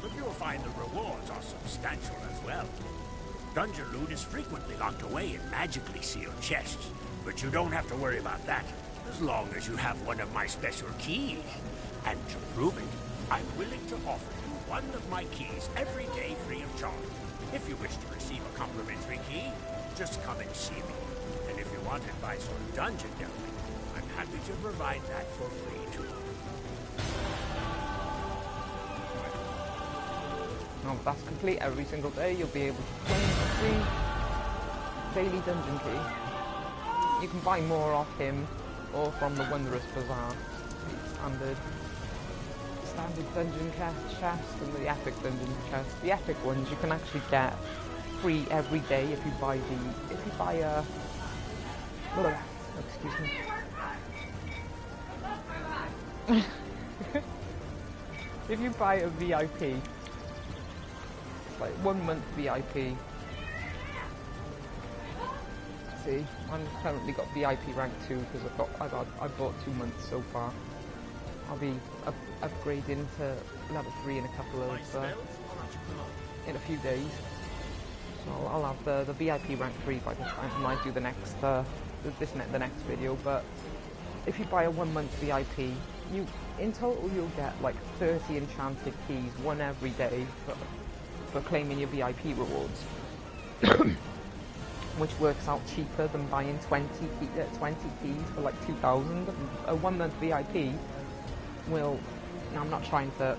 but you'll find the rewards are substantial as well. Dungeon loot is frequently locked away in magically sealed chests, but you don't have to worry about that, as long as you have one of my special keys. And to prove it, I'm willing to offer you one of my keys every day free of charge. If you wish to receive a complimentary key, just come and see me. And if you want advice on dungeon delving, I'm happy to provide that for free too. Now that's complete every single day. You'll be able to claim a free daily dungeon key. You can buy more off him or from the Wondrous Bazaar. Standard dungeon chest and the epic dungeon chest. The epic ones you can actually get free every day if you buy excuse me. If you buy a VIP, it's like 1 month VIP. See, I've currently got VIP rank 2 because I bought 2 months so far. I'll be upgrading to level 3 in a couple of in a few days. So I'll have the VIP rank 3 by the time I might do the next the next video. But if you buy a 1 month VIP, in total you'll get like 30 enchanted keys, one every day for claiming your VIP rewards. Which works out cheaper than buying 20 keys for like 2,000. A 1 month VIP will. I'm not trying to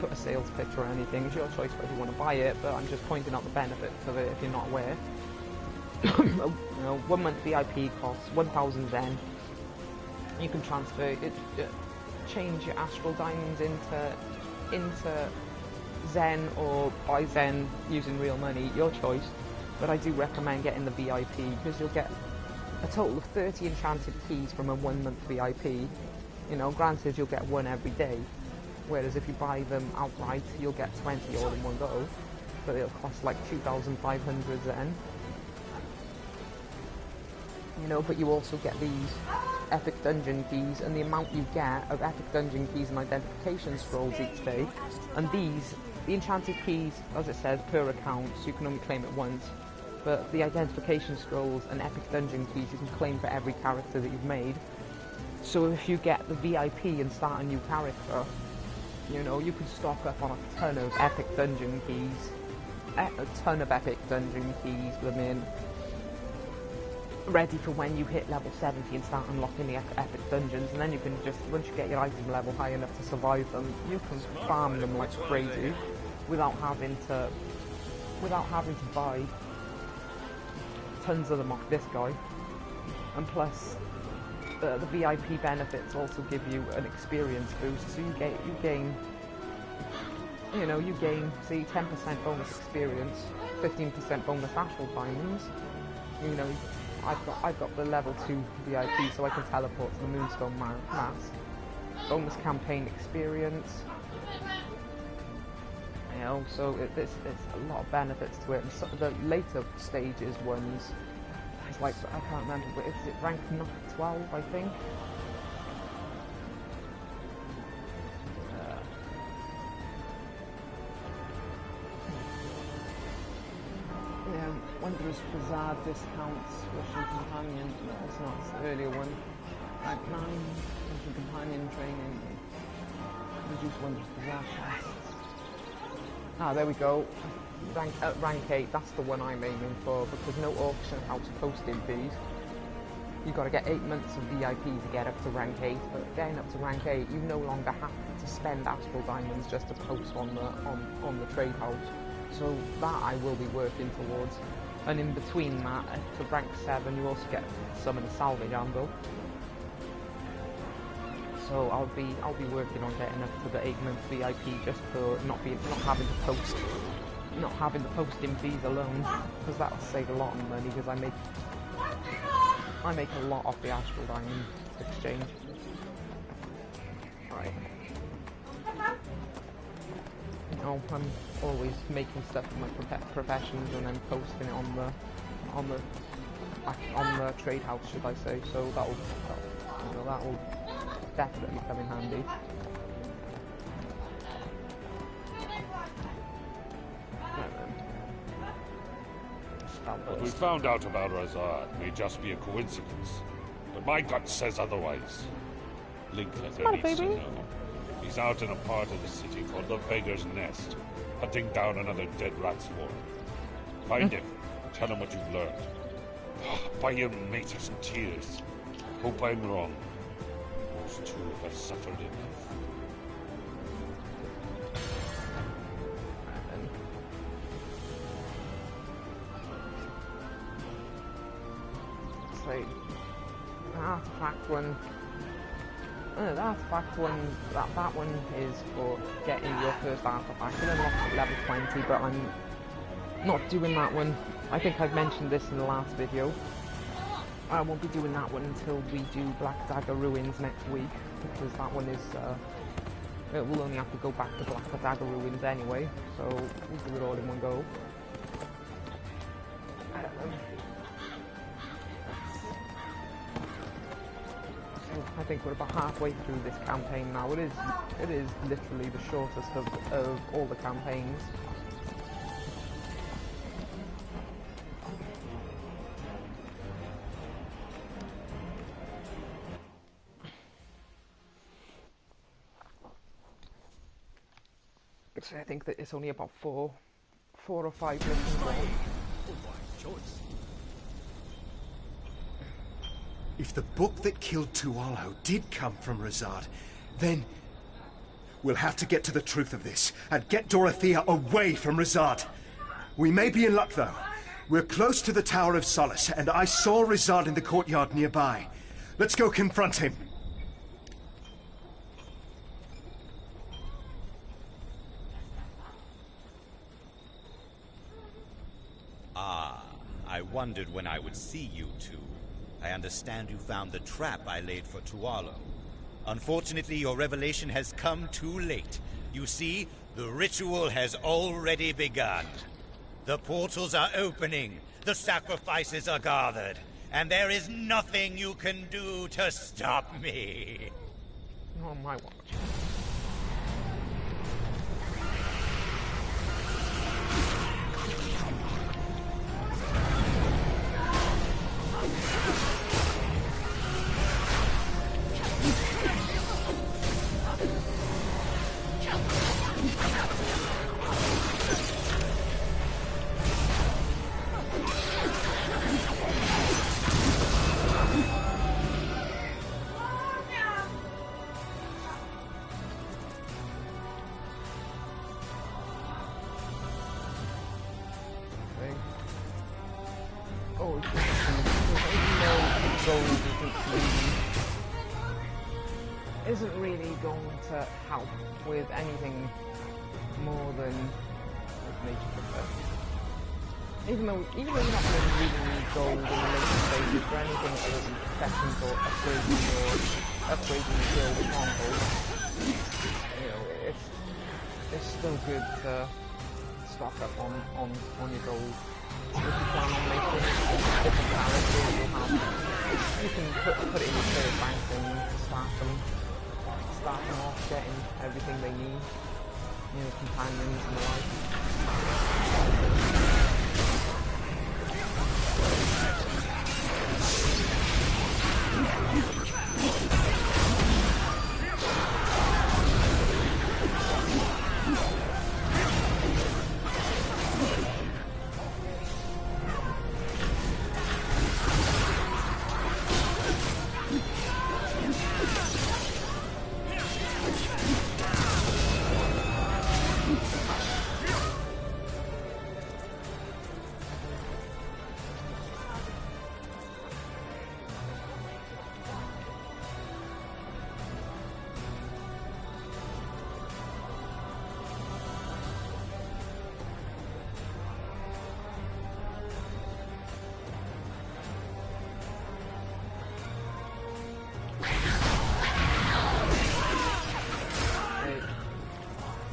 put a sales pitch or anything. It's your choice whether you want to buy it, but I'm just pointing out the benefits of it if you're not aware. 1 month VIP costs 1,000 Zen. You can transfer it, change your astral diamonds into Zen or buy Zen using real money. Your choice. But I do recommend getting the VIP because you'll get a total of 30 enchanted keys from a 1 month VIP. You know, granted you'll get one every day, Whereas if you buy them outright, you'll get 20 all in one go, but it'll cost like 2,500 then. You know, but you also get these epic dungeon keys, and the amount you get of epic dungeon keys and identification scrolls each day. And these, the enchanted keys, as it says, per account, so you can only claim it once. But the identification scrolls and epic dungeon keys you can claim for every character that you've made. So if you get the VIP and start a new character, you know, you can stock up on a ton of epic dungeon keys. A ton of epic dungeon keys, I mean, ready for when you hit level 70 and start unlocking the epic dungeons, and then you can just, once you get your item level high enough to survive them, you can farm them like crazy without having to buy tons of them off this guy. And plus, the VIP benefits also give you an experience boost, so you gain, you know, you gain, see, 10% bonus experience, 15% bonus astral diamonds. You know, I've got the level 2 VIP, so I can teleport to the Moonstone Mass. Bonus campaign experience. You know, so it's a lot of benefits to it. And so the later stages ones, it's like, I can't remember, but is it rank 12, I think? Yeah, Wondrous Bazaar discounts, Russian Companion, no, it's not, it's the earlier one. Rank 9, Russian Companion training, reduce Wondrous Bazaar chests. Ah, there we go. Rank 8, that's the one I'm aiming for, because no auction house posting fees. You've got to get 8 months of VIP to get up to rank 8, but getting up to rank 8, you no longer have to spend astral diamonds just to post on the trade house. So that I will be working towards. And in between that, to rank 7, you also get some of the salvage ammo. So I'll be working on getting up to the 8-month VIP just for not having the posting fees alone, because that'll save a lot of money, because I make a lot off the astral diamond exchange. Right. You know, I'm always making stuff for my professions and then posting it on the trade house, should I say? So that'll definitely come in handy. What we found out about Razard may just be a coincidence, but my gut says otherwise. Linkletter needs to know. He's out in a part of the city called the Beggar's Nest, hunting down another dead rat swarm. Find him, tell him what you've learned. By your mater's and tears. Hope I'm wrong. Those two have suffered enough. So, artifact one. The artifact one, that one is for getting your first artifact. It unlocks at level 20, but I'm not doing that one. I think I've mentioned this in the last video. I won't be doing that one until we do Black Dagger Ruins next week, because that one is, we'll only have to go back to Black Dagger Ruins anyway, so we'll do it all in one go. I think we're about halfway through this campaign now. It is literally the shortest of all the campaigns. So I think that it's only about four or five missions left. If the book that killed Tualo did come from Razard, then we'll have to get to the truth of this and get Dorothea away from Razard. We may be in luck, though. We're close to the Tower of Solace, and I saw Razard in the courtyard nearby. Let's go confront him. Ah, I wondered when I would see you two. I understand you found the trap I laid for Tualo. Unfortunately, your revelation has come too late. You see, the ritual has already begun. The portals are opening, the sacrifices are gathered, and there is nothing you can do to stop me. On my watch. Isn't really going to help with anything more than nature prefer. Even though you're not going to really need gold in the later stages for anything other than protections or upgrading the guild stronghold, you know, it's still good to stock up on your gold. If you plan on making different characters, you can put it in your spirit bank and start them off getting everything they need, you know, companions and the like.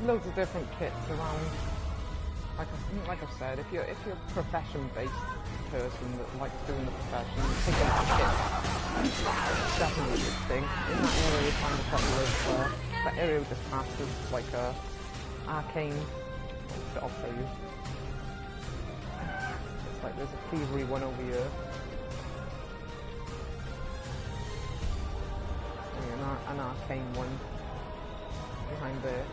Loads of different kits around. Like I said, if you're a profession-based person that likes doing the profession, picking up kits is definitely a good thing. In that area, you find a couple of that area we just passed is like a arcane. I'll show you. It's like there's a thievery one over here. An arcane one behind there.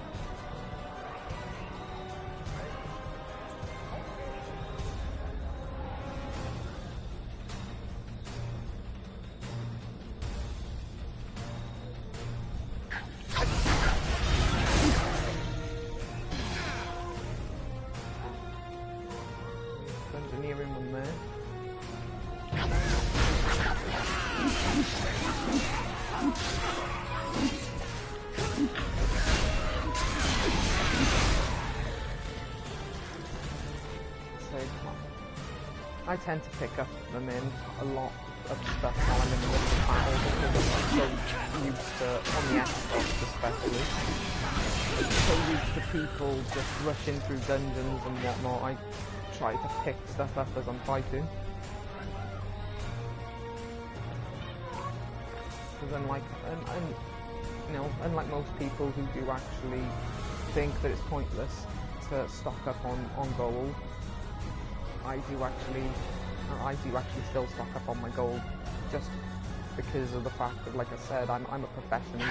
Engineering one there. I tend to pick up them in a lot of stuff while I'm in the middle of battle because I'm so used to, on the Xbox especially, so used to people just rushing through dungeons and whatnot. I try to pick stuff up as I'm fighting. Because unlike most people who do actually think that it's pointless to stock up on gold, I do actually still stock up on my gold, just because of the fact that, like I said, I'm a professional. I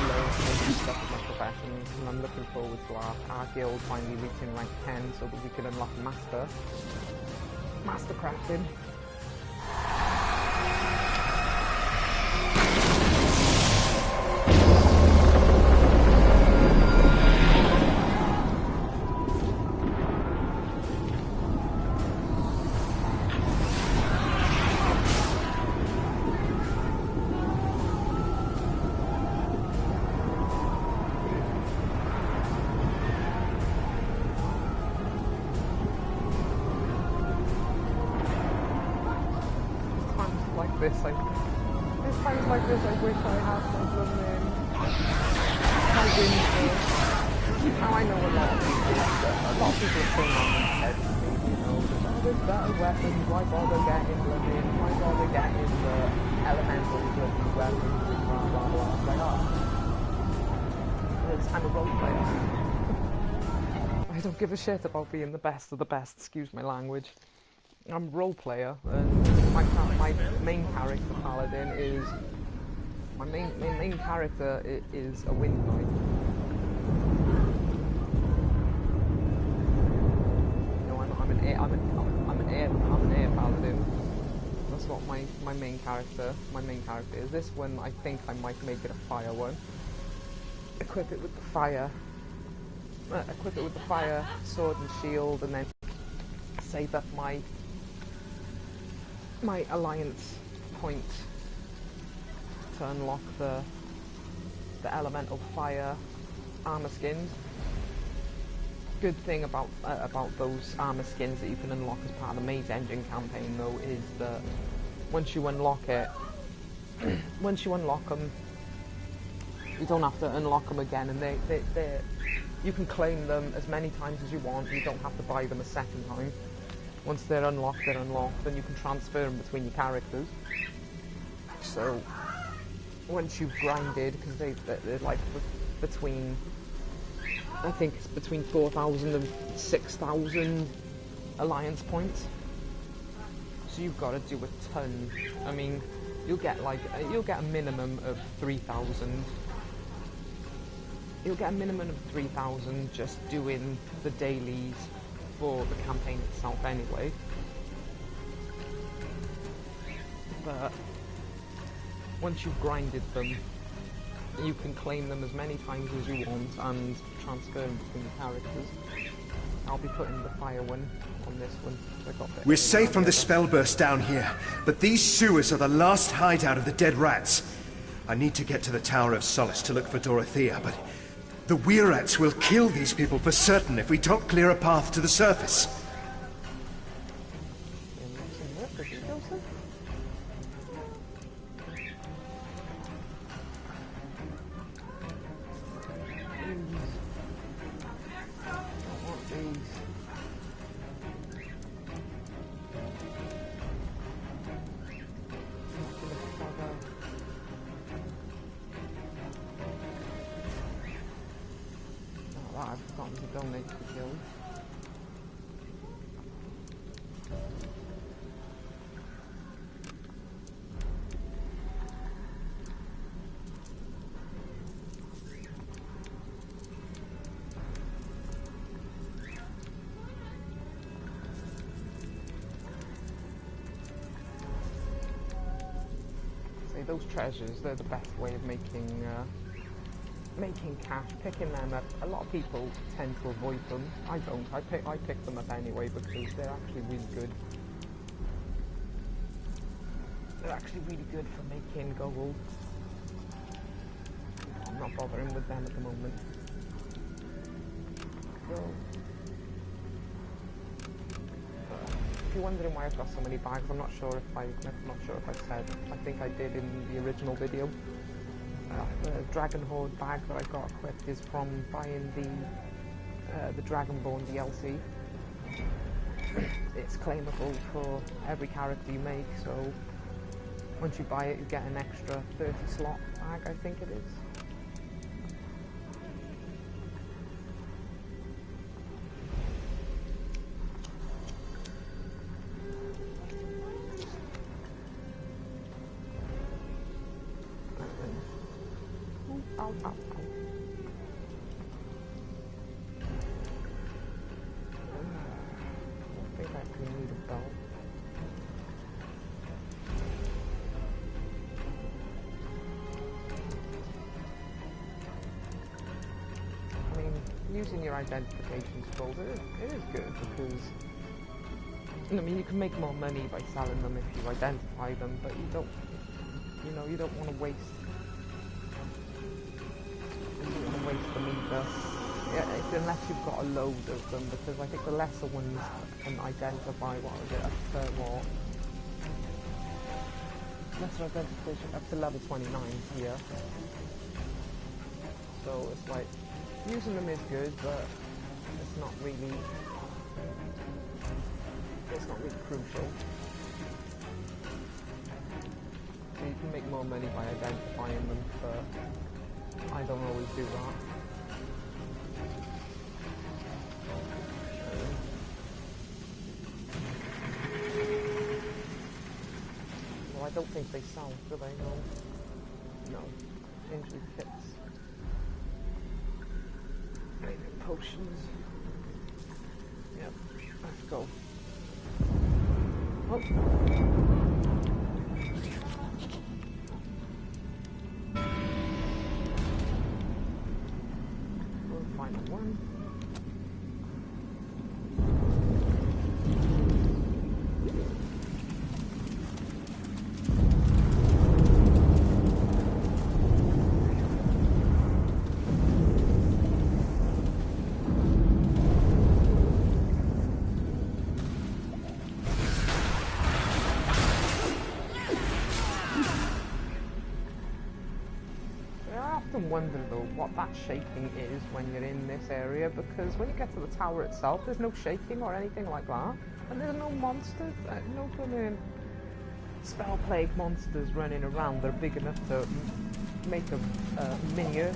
love making stuff with my professions, and I'm looking forward to our guild finally reaching rank 10 so that we can unlock master crafting. This, I There's times like this I wish I had some blooming Paladin. Now I know a lot of people have thrown on their heads, maybe, you know, there's better weapons, why bother getting blooming, why bother getting the elemental blooming weapons and blah blah blah. It's like, oh, I'm a role player. I don't give a shit about being the best of the best, excuse my language. I'm a role player, and my main character, Paladin, is... My main character is a wind knight. I'm an air paladin. That's what my main character is. This one, I think I might make it a fire one. Equip it with the fire. Equip it with the fire, sword and shield, and then save up my alliance point to unlock the elemental fire armor skins. Good thing about those armor skins that you can unlock as part of the Maze Engine campaign, though, is that once you unlock them, you don't have to unlock them again, and you can claim them as many times as you want. You don't have to buy them a second time. Once they're unlocked, and you can transfer them between your characters. So once you've grinded, because they're like between, I think it's between 4,000 and 6,000 alliance points. So you've got to do a ton. I mean, you'll get a minimum of 3,000. You'll get a minimum of 3,000 just doing the dailies for the campaign itself anyway. But once you've grinded them, you can claim them as many times as you want and transfer them between the characters. I'll be putting the fire one on this one. We're safe from the spell burst down here, but these sewers are the last hideout of the dead rats. I need to get to the Tower of Solace to look for Dorothea, but the Weirats will kill these people for certain if we don't clear a path to the surface. I've forgotten to donate to the guild. See, those treasures, they're the best way of making cash, picking them up. A lot of people tend to avoid them. I don't. I pick them up anyway because they're actually really good. They're actually really good for making gold. I'm not bothering with them at the moment. So, if you're wondering why I've got so many bags, I'm not sure if I said. I think I did in the original video. The Dragon Horde bag that I got equipped is from buying the Dragonborn DLC. It's claimable for every character you make, so once you buy it you get an extra 30 slot bag, I think it is. Ow, ow, ow. I think I actually need a belt. I mean, using your identification scrolls, it is good because, I mean, you can make more money by selling them if you identify them, but you don't want to waste them either. Yeah, unless you've got a load of them, because I think the lesser ones can identify, what is it, a fair more. lesser identification up to level 29 here. So it's like, using them is good, but it's not really crucial. So you can make more money by identifying them, but I don't always do that. Well, I don't think they sell, do they? No. Injury kits. Maybe potions. Yep, let's go. Oh. Final one. Wonder though what that shaking is when you're in this area, because when you get to the tower itself there's no shaking or anything like that, and there's no monsters, no blooming spell plague monsters running around that are big enough to make a mini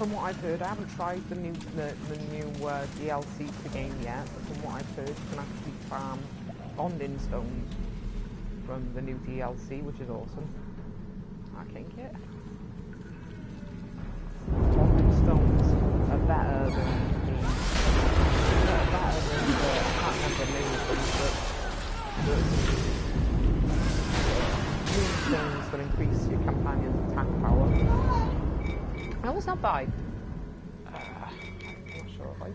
From what I've heard, I haven't tried the new DLC to the game yet, but from what I've heard, you can actually farm bonding stones from the new DLC, which is awesome. Arcane kit. Bonding stones are better than I can't remember the name of them, but rune stones that increase your companion's attack power. I almost not buy. I'm not sure if I.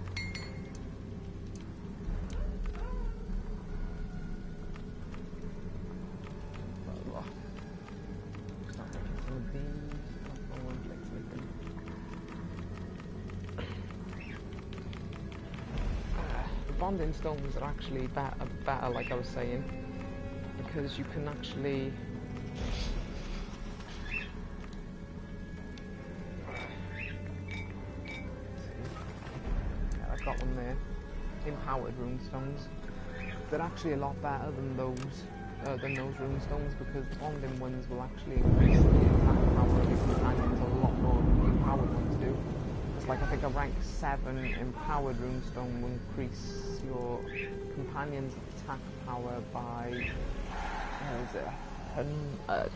The bonding stones are actually better, like I was saying, because you can actually. Got one there. Empowered runestones. They're actually a lot better than those runestones, because the bonding ones will actually increase the attack power of your companions a lot more than the empowered ones do. It's like I think a rank 7 empowered runestone will increase your companion's attack power by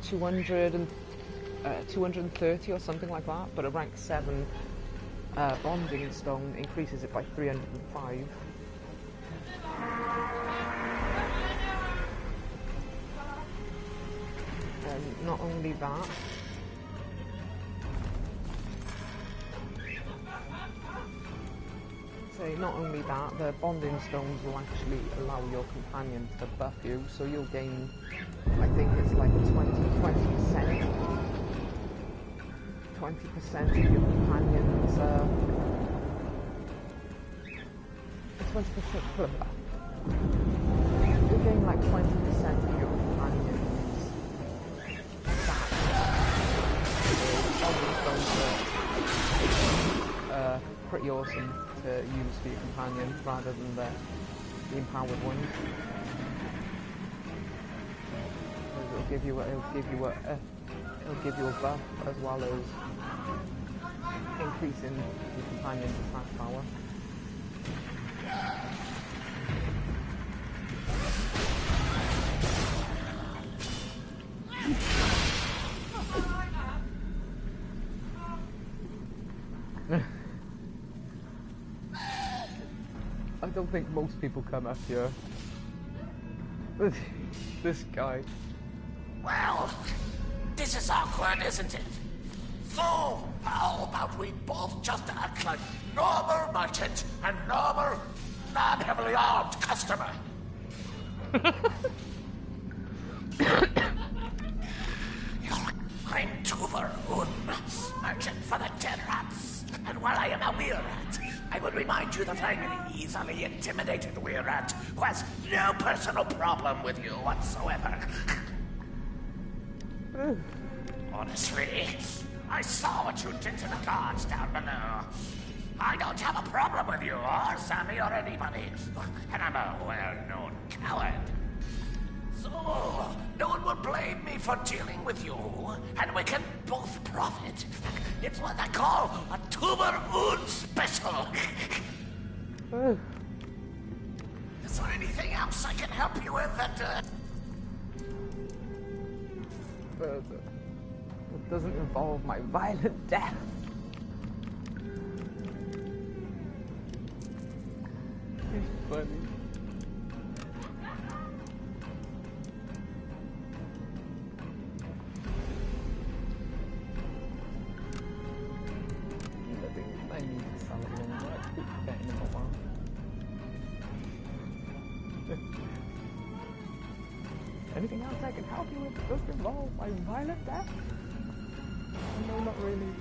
230 or something like that, but a rank 7 bonding stone increases it by 305. And not only that, the bonding stones will actually allow your companion to buff you, so you'll gain, I think it's like 20% 20% of your companions, 20% blah, blah. You gain like 20% of your companions. Pretty awesome to use for your companions rather than the empowered ones. It'll give you a buff as well as increasing your companion's attack power. I don't think most people come up here. This guy. Well, this is awkward, isn't it? So, how about we both just act like normal merchant and normal, non-heavily armed customer? I'm Tuber Un, merchant for the Dead Rats. And while I am a Weirrat, I will remind you that I'm an easily intimidated Weirrat who has no personal problem with you whatsoever. Honestly, I saw what you did to the guards down below. I don't have a problem with you or Sammy or anybody, and I'm a well-known coward. So, no one will blame me for dealing with you, and we can both profit. It's what I call a Tuber Un special. Is there anything else I can help you with that, It doesn't involve my violent death. It's funny. I need to sell it in, but I keep getting them a while. Anything else I can help you with that doesn't involve my violent death? No, not really.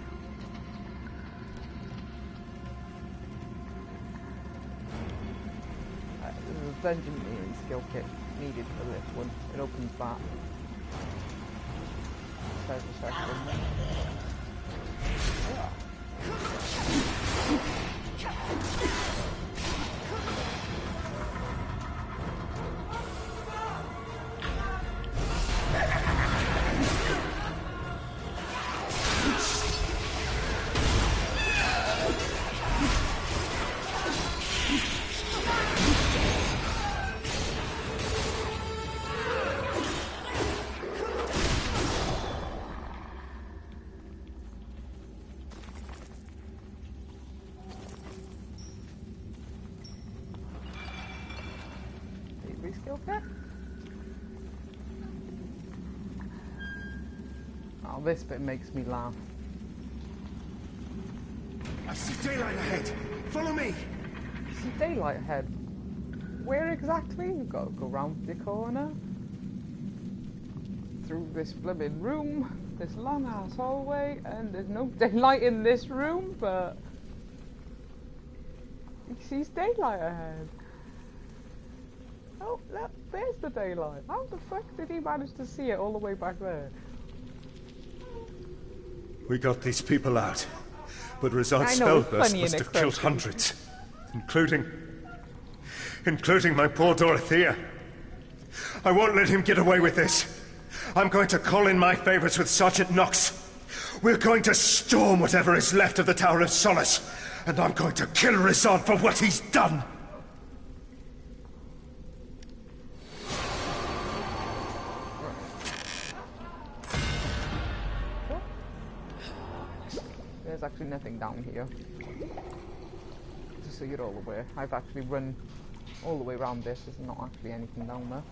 There's a dungeon meaning skill kit needed for this one. It opens that. Says a second. Yeah. Skill kit? Oh, this bit makes me laugh. I see daylight ahead. Follow me. I see daylight ahead. Where exactly? You've got to go round the corner. Through this blooming room. This long ass hallway. And there's no daylight in this room, but he sees daylight ahead. Oh, look, there's the daylight. How the fuck did he manage to see it all the way back there? We got these people out, but Rizard's spellburst must have killed hundreds, including my poor Dorothea. I won't let him get away with this. I'm going to call in my favorites with Sergeant Knox. We're going to storm whatever is left of the Tower of Solace, and I'm going to kill Rizard for what he's done. There's actually nothing down here. Just so you're all aware, I've actually run all the way around this. There's not actually anything down there.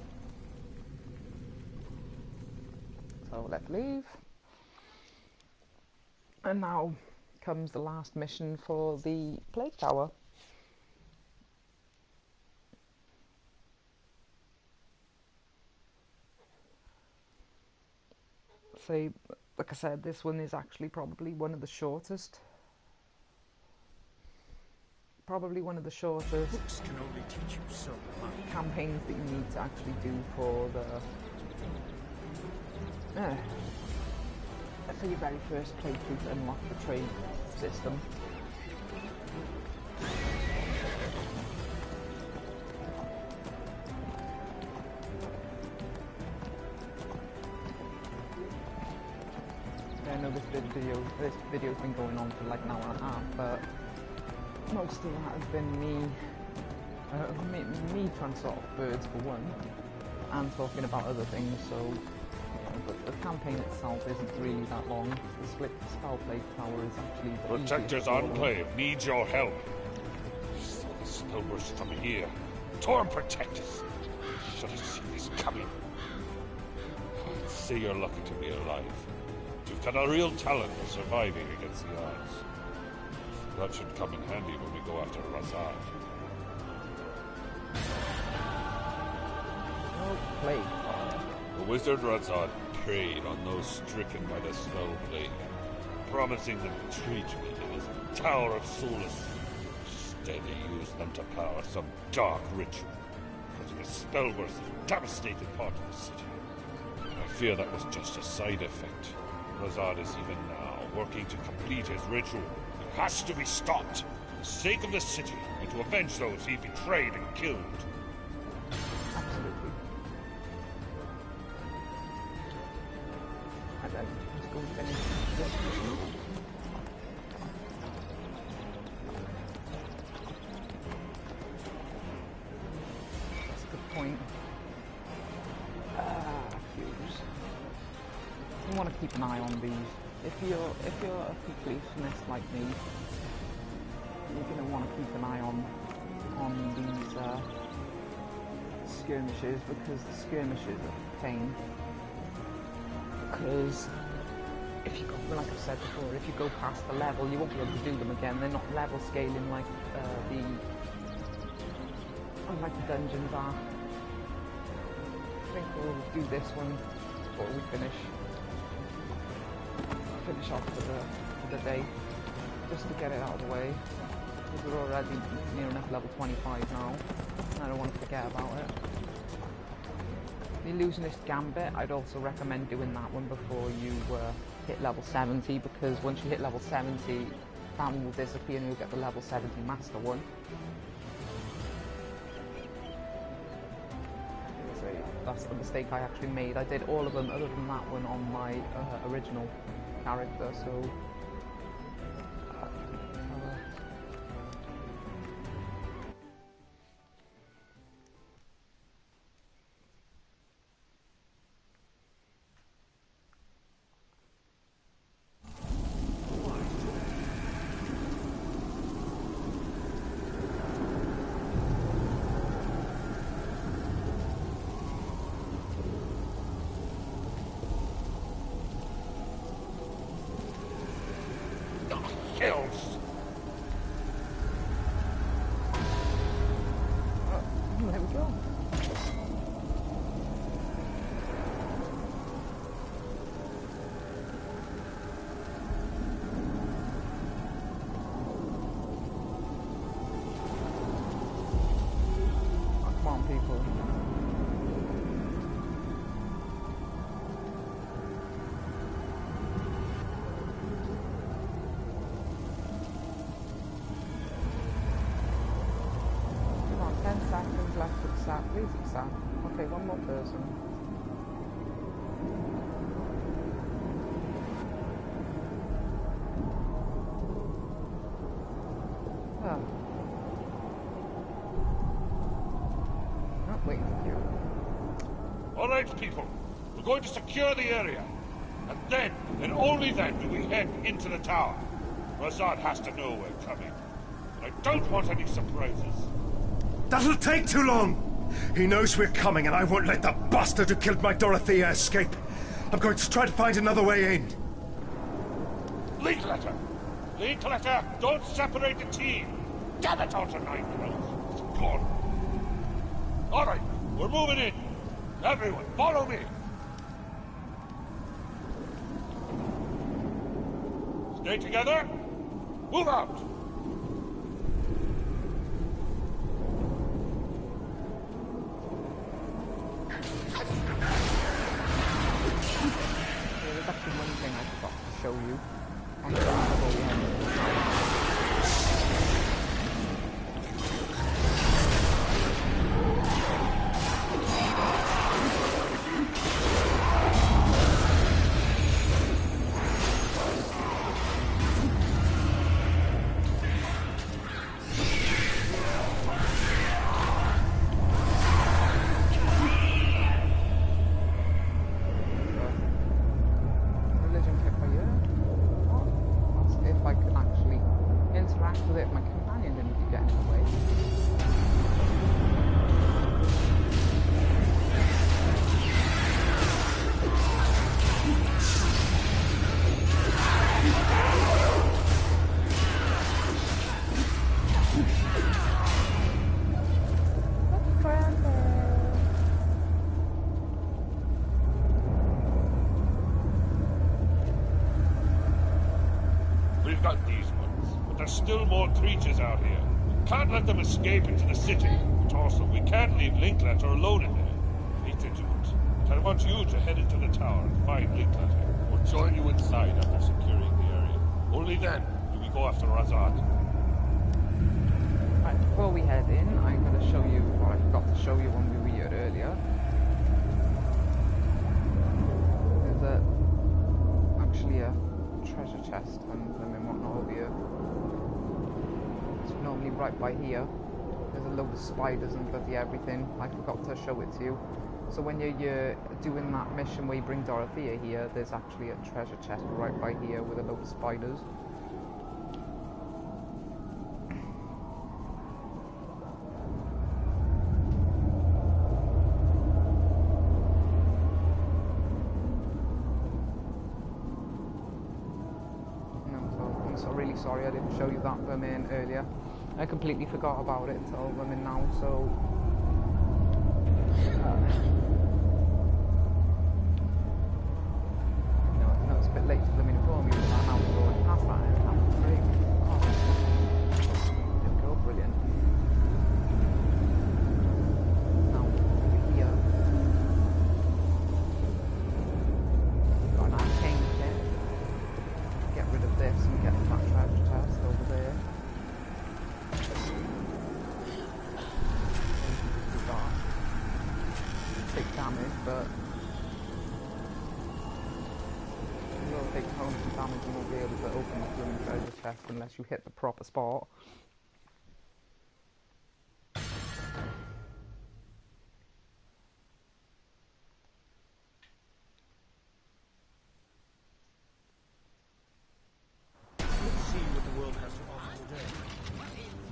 So let's leave. And now comes the last mission for the Plague Tower. See, like I said, this one is actually probably one of the shortest. Probably one of the shortest Books can only teach you so much. campaigns that you need to actually do for the for your very first playthrough to unlock the trade system. I know this video's been going on for like an hour and a half, but most of that has been me trying to sort of birds for one, and talking about other things. So, but the campaign itself isn't really that long. The split spell plague tower is actually the Protector's Enclave needs your help. So the spell burst from here. Torn Protectors. Should have seen this coming. I'd say you're lucky to be alive. You've got a real talent for surviving against the odds. That should come in handy when we go after Razad. no plague. The wizard Razad preyed on those stricken by the spell plague, promising them treatment in his Tower of Solace. Instead, he used them to power some dark ritual, causing a spellburst that devastated part of the city. I fear that was just a side effect. Razad is even now working to complete his ritual. It has to be stopped, for the sake of the city, and to avenge those he betrayed and killed. Absolutely. And then let's go and finish this mission. That's a good point. Fuse. You want to keep an eye on these. If you're a completionist like me, you're going to want to keep an eye on these skirmishes, because the skirmishes are a pain. Because if you go, like I've said before, if you go past the level, you won't be able to do them again. They're not level scaling like the dungeons are. I think we'll do this one before we finish off for the day, just to get it out of the way, because we're already near enough level 25 now. I don't want to forget about it. The Illusionist Gambit, I'd also recommend doing that one before you hit level 70, because once you hit level 70, that one will disappear and you'll get the level 70 Master one. So that's the mistake I actually made. I did all of them other than that one on my original character, so Kills! there we go. Oh, come on, people. Come on, 10 seconds left for the sap. Please accept. Okay, one more person. Oh. Oh, wait, thank you. All right, people. We're going to secure the area. And then, and only then, do we head into the tower. Razad has to know we're coming. And I don't want any surprises. That'll take too long! He knows we're coming, and I won't let the bastard who killed my Dorothea escape. I'm going to try to find another way in. Linkletter! Linkletter, don't separate the team! Damn it, Alter Nightclothes! It's gone. All right, we're moving in. Everyone, follow me! Stay together. Move out. There's actually one thing I forgot to show you. On the before we end. With it, my companion didn't get in the way. We've got these ones, but there's still more creatures out here. Can't let them escape into the city. But also, we can't leave Linklater alone in there. Hate to do it. But I want you to head into the tower and find Linklater. We'll join you inside after securing the area. Only then do we go after Razad. Right, before we head in, I'm going to show you what I forgot to show you when we were here earlier. There's actually a treasure chest and whatnot over here. It's normally right by here. There's a load of spiders and bloody everything. I forgot to show it to you. So when you're doing that mission where you bring Dorothea here, there's actually a treasure chest right by here with a load of spiders. So really sorry I didn't show you that vermin earlier. I completely forgot about it until vermin now, so... I know it's a bit late to them inform you, but that now we're going past that and that was great. Oh, there we go, brilliant. Now, over here. Got an arcane kit. Get rid of this and get that treasure chest over there. Take damage, but you will take home some damage and won't be able to open the blooming treasure chest unless you hit the proper spot.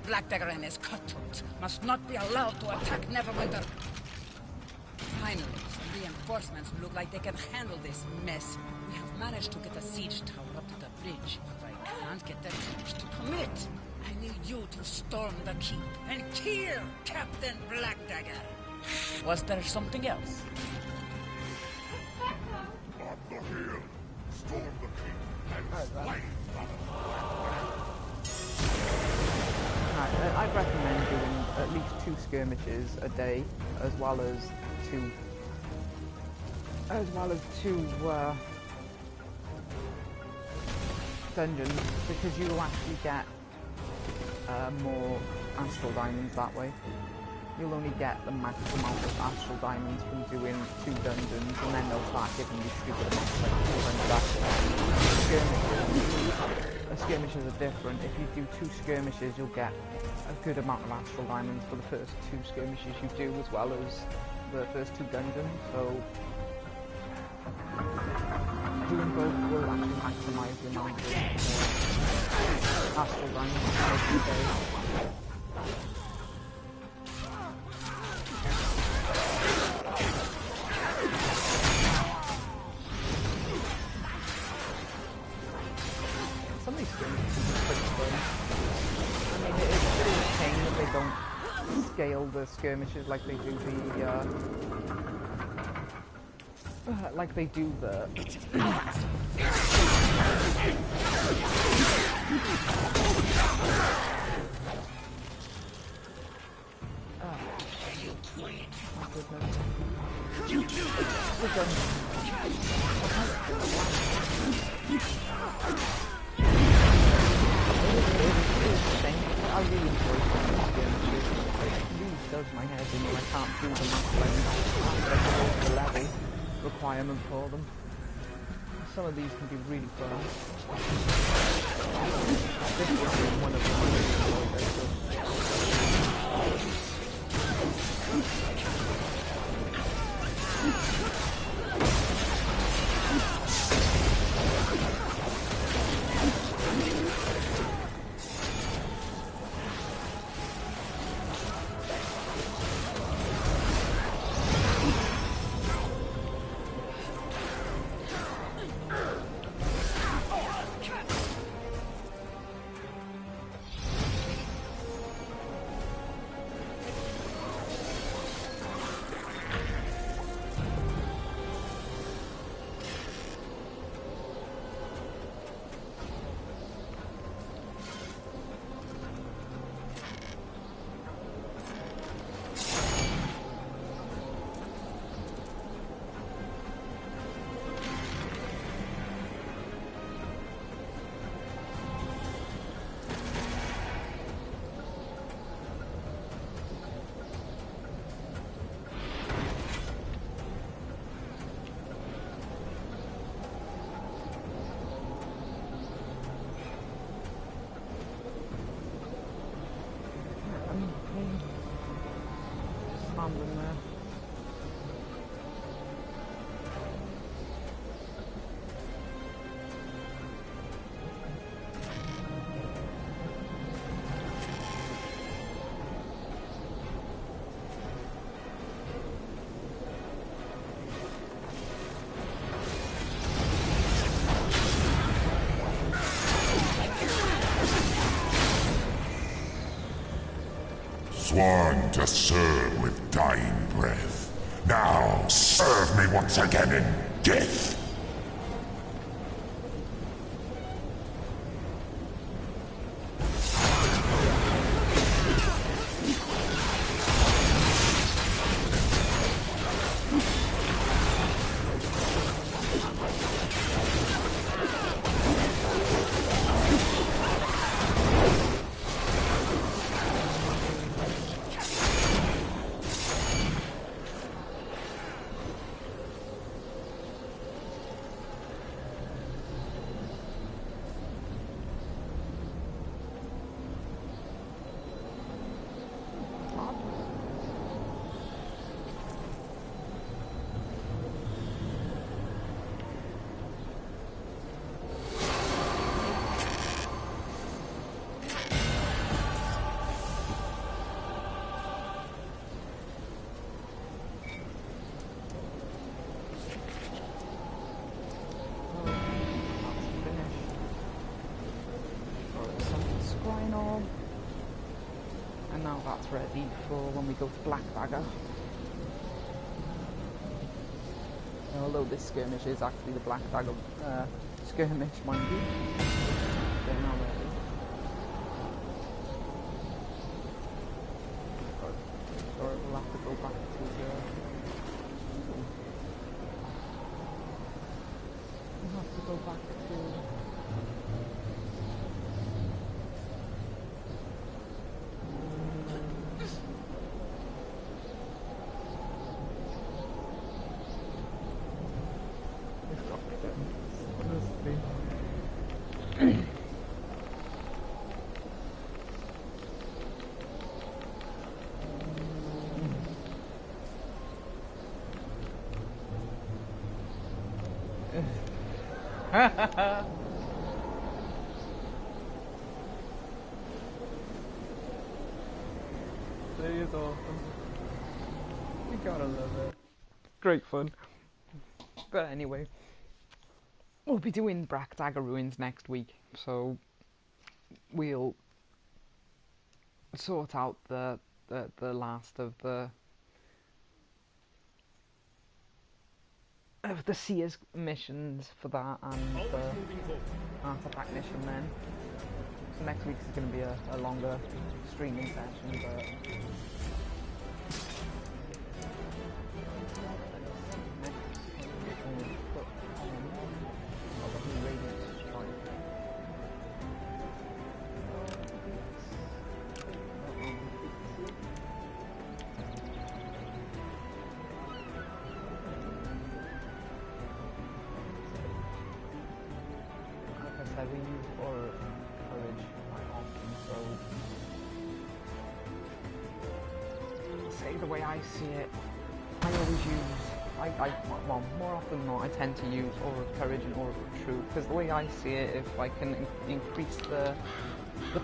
Blackdagger and his cutthroats must not be allowed to attack Neverwinter. Finally, some reinforcements look like they can handle this mess. We have managed to get a siege tower up to the bridge, but I can't get the troops to commit. I need you to storm the keep and kill Captain Blackdagger. Was there something else? On the hill, storm the keep, and slay I'd recommend doing at least 2 skirmishes a day, as well as two dungeons, because you will actually get more astral diamonds that way. You'll only get the max amount of astral diamonds from doing 2 dungeons, and then they'll start giving you stupid amounts like 200 skirmishes. Skirmishes are different. If you do 2 skirmishes, you'll get a good amount of astral diamonds for the first 2 skirmishes you do, as well as the first 2 dungeons. So doing both will actually maximise the amount of astral diamonds every day. Some of these skirmishes are pretty fun. I mean, it is a pain that they don't scale the skirmishes like they do like they do the... I really enjoy skirmishes. It really does my head in when I can't do them after the level requirement for them. Some of these can be really fun. This is one of them I really enjoy this. Standing there. Sworn to serve with dying breath. Now serve me once again in death. And now that's ready for when we go to Black Dagger. Although this skirmish is actually the Black Dagger skirmish, mind you. They're now ready. Sorry, we'll have to go back to the... We'll have to go back to... It's awesome. You gotta love it. Great fun. But anyway, we'll be doing Black Dagger Ruins next week, so we'll sort out the last of the the Seer's missions for that and the artifact mission then. So next week is going to be a longer streaming session, but we use Aura Courage quite often, so say the way I see it, I always use, well, more often than not, I tend to use Aura Courage and Aura Truth, because the way I see it, if I can increase the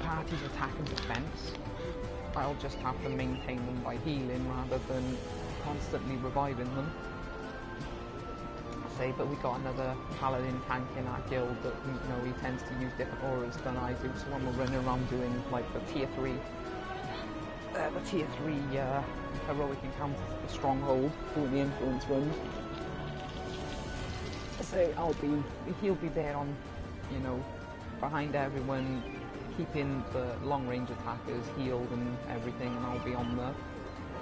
party's attack and defense, I'll just have to maintain them by healing rather than constantly reviving them. But we got another Paladin tank in our guild that, you know, he tends to use different auras than I do, so when we're running around doing like the tier 3 heroic encounters at the stronghold, doing the influence runs, so he'll be there on, you know, behind everyone, keeping the long range attackers healed and everything, and I'll be on the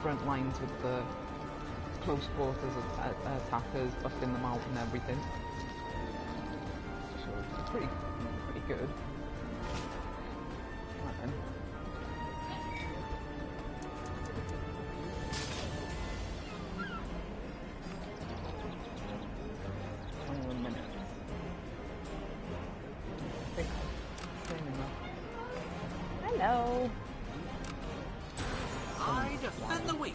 front lines with the close quarters attackers, busting them out and everything. So it's pretty good. Right then. Hello. I defend the weak.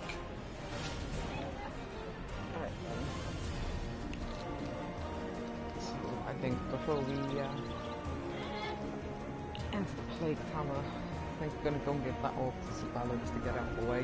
I think before we enter the Plague Tower, I think we're going to go and give that orb to Sabella just to get out of the way.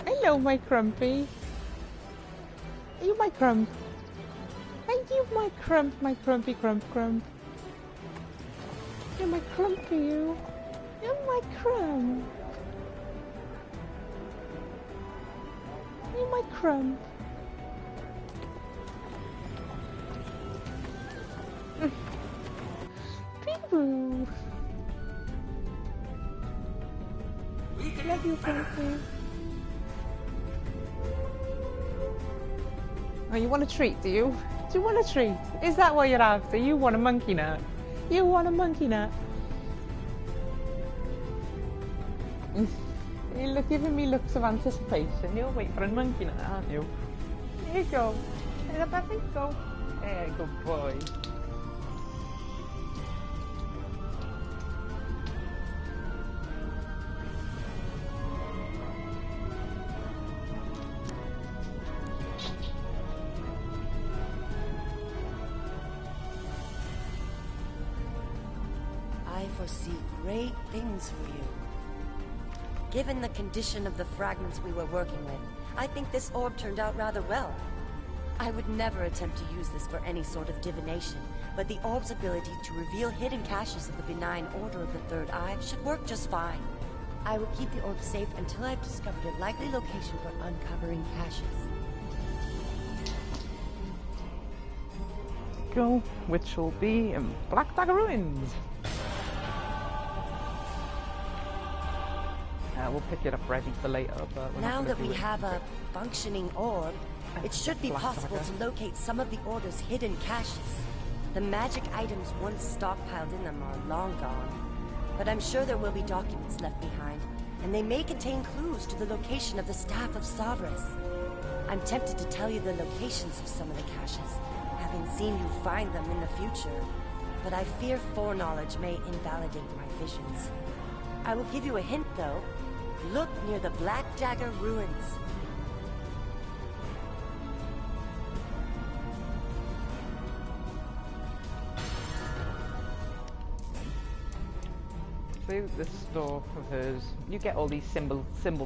Hello, my crumpy. Are you my crump? Are you my crump, my crumpy crump? You're my crump, are you? You're my crump. You're my crump. Peekaboo. Love you, crumpy. Oh, you want a treat, do you? Do you want a treat? Is that what you're after? You want a monkey nut? You want a monkey nut? You're giving me looks of anticipation. You'll wait for a monkey nut, aren't you? Here you go. Here, baby, go. There, good boy. I foresee great things for you. Given the condition of the fragments we were working with, I think this orb turned out rather well. I would never attempt to use this for any sort of divination, but the orb's ability to reveal hidden caches of the benign Order of the Third Eye should work just fine. I will keep the orb safe until I've discovered a likely location for uncovering caches. Go, which will be in Black Dagger Ruins. We'll pick it up ready for later, but now that we have a functioning orb, it should be possible to locate some of the Order's hidden caches. The magic items once stockpiled in them are long gone, but I'm sure there will be documents left behind, and they may contain clues to the location of the Staff of Savras. I'm tempted to tell you the locations of some of the caches, having seen you find them in the future, but I fear foreknowledge may invalidate my visions. I will give you a hint, though. Look near the Black Dagger Ruins. this store of hers, you get all these symbols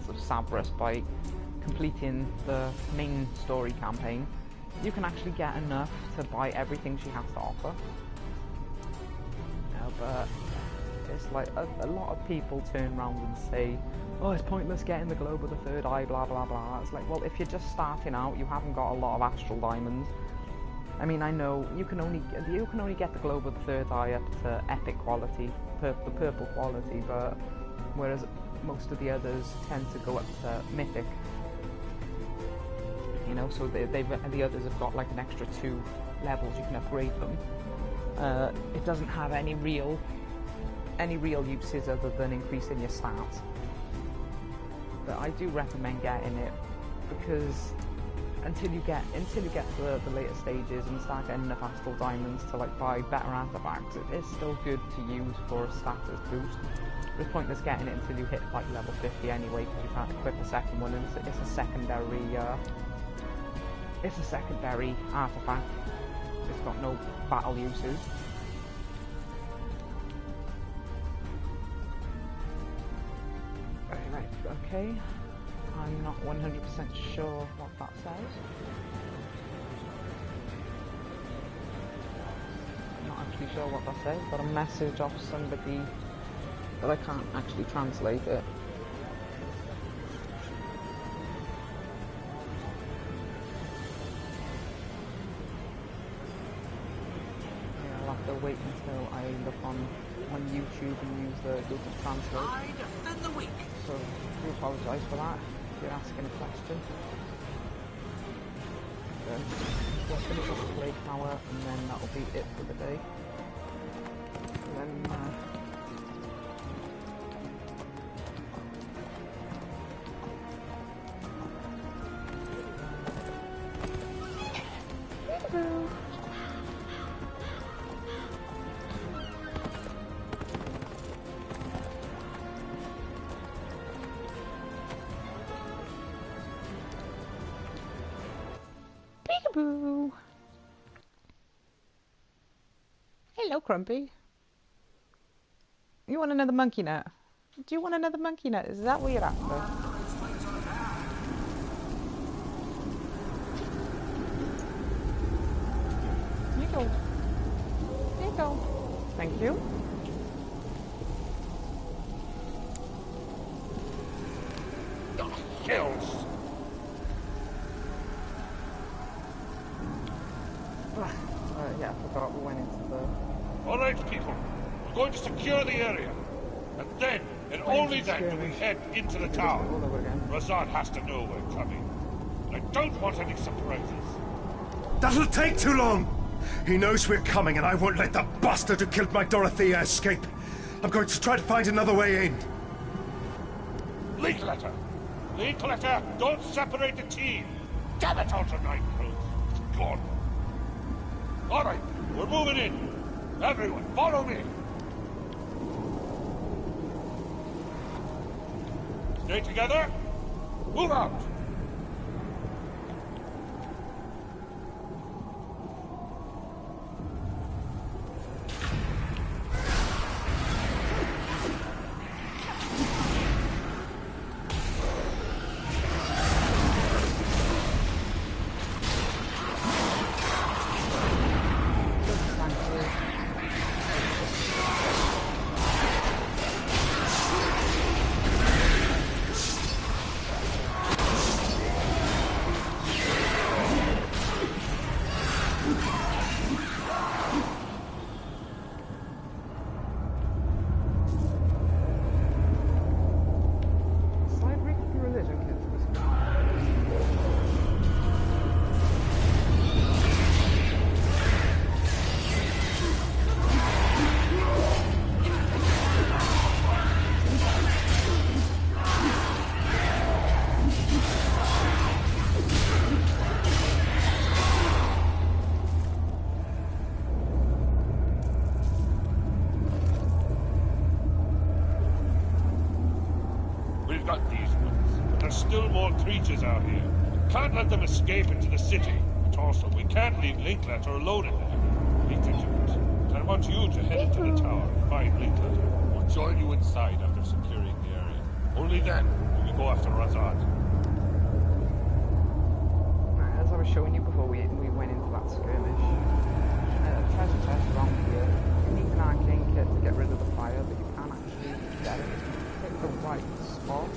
of Sabras by completing the main story campaign. You can actually get enough to buy everything she has to offer. But it's like a lot of people turn around and say, oh, it's pointless getting the globe of the third eye, blah blah blah. It's like, well, if you're just starting out, you haven't got a lot of astral diamonds. I mean, I know you can only get the globe of the third eye up to epic quality, the purple quality, but whereas most of the others tend to go up to mythic. You know, so the others have got like an extra 2 levels you can upgrade them. It doesn't have any real uses other than increasing your stats. But I do recommend getting it because until you get to the later stages and start getting enough astral diamonds to like buy better artifacts, it is still good to use for a status boost. It's pointless getting it until you hit like level 50 anyway, because you can't equip a second one, and it's a secondary artifact. It's got no battle uses. Right, okay. I'm not 100% sure what that says. Not actually sure what that says. Got a message off somebody, but I can't actually translate it. Wait until I look on YouTube and use the Google Translate. I defend the weak. So I do apologise for that if you're asking a question. Then we'll finish up the plague tower and then that'll be it for the day. And then Peekaboo! Hello, Crumpy. You want another monkey nut? Do you want another monkey nut? Is that what you're after? Here you go. Here you go. Thank you. Kills! Yeah, I forgot we went into the... Alright, people. We're going to secure the area. And then, and only then, do we head into the tower. Razad has to know we're coming. And I don't want any surprises. That'll take too long! He knows we're coming, and I won't let the bastard who killed my Dorothea escape. I'm going to try to find another way in. Linkletter! Linkletter, don't separate the team! Damn it, Ultra Night Crew! It's gone. Alright, we're moving in. Everyone, follow me. Stay together. Move out. Creatures out here. Can't let them escape into the city. But also, we can't leave Linkletter alone in there. Be vigilant. I want you to head into the tower and find Linkletter. Or join you inside after securing the area. Only then will we go after Razad. As I was showing you before we went into that skirmish, treasure chest around here. You need an arcane kit to get rid of the fire, but you can actually get it. Hit the right spot.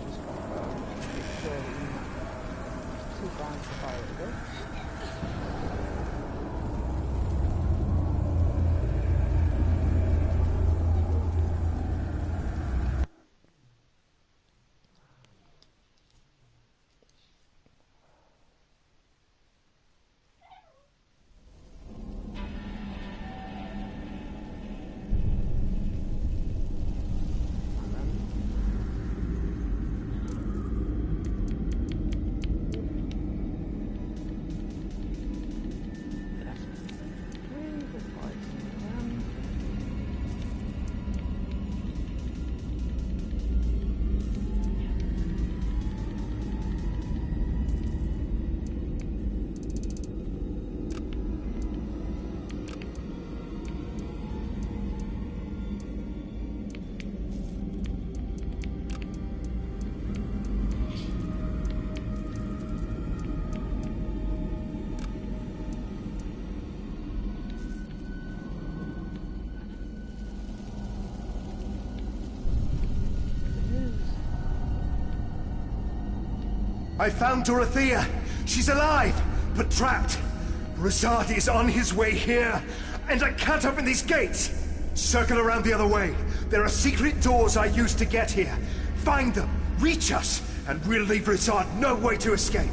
Just got 2 brands to fire with it. I found Dorothea! She's alive, but trapped! Razad is on his way here, and I can't open these gates! Circle around the other way. There are secret doors I used to get here. Find them, reach us, and we'll leave Razad no way to escape.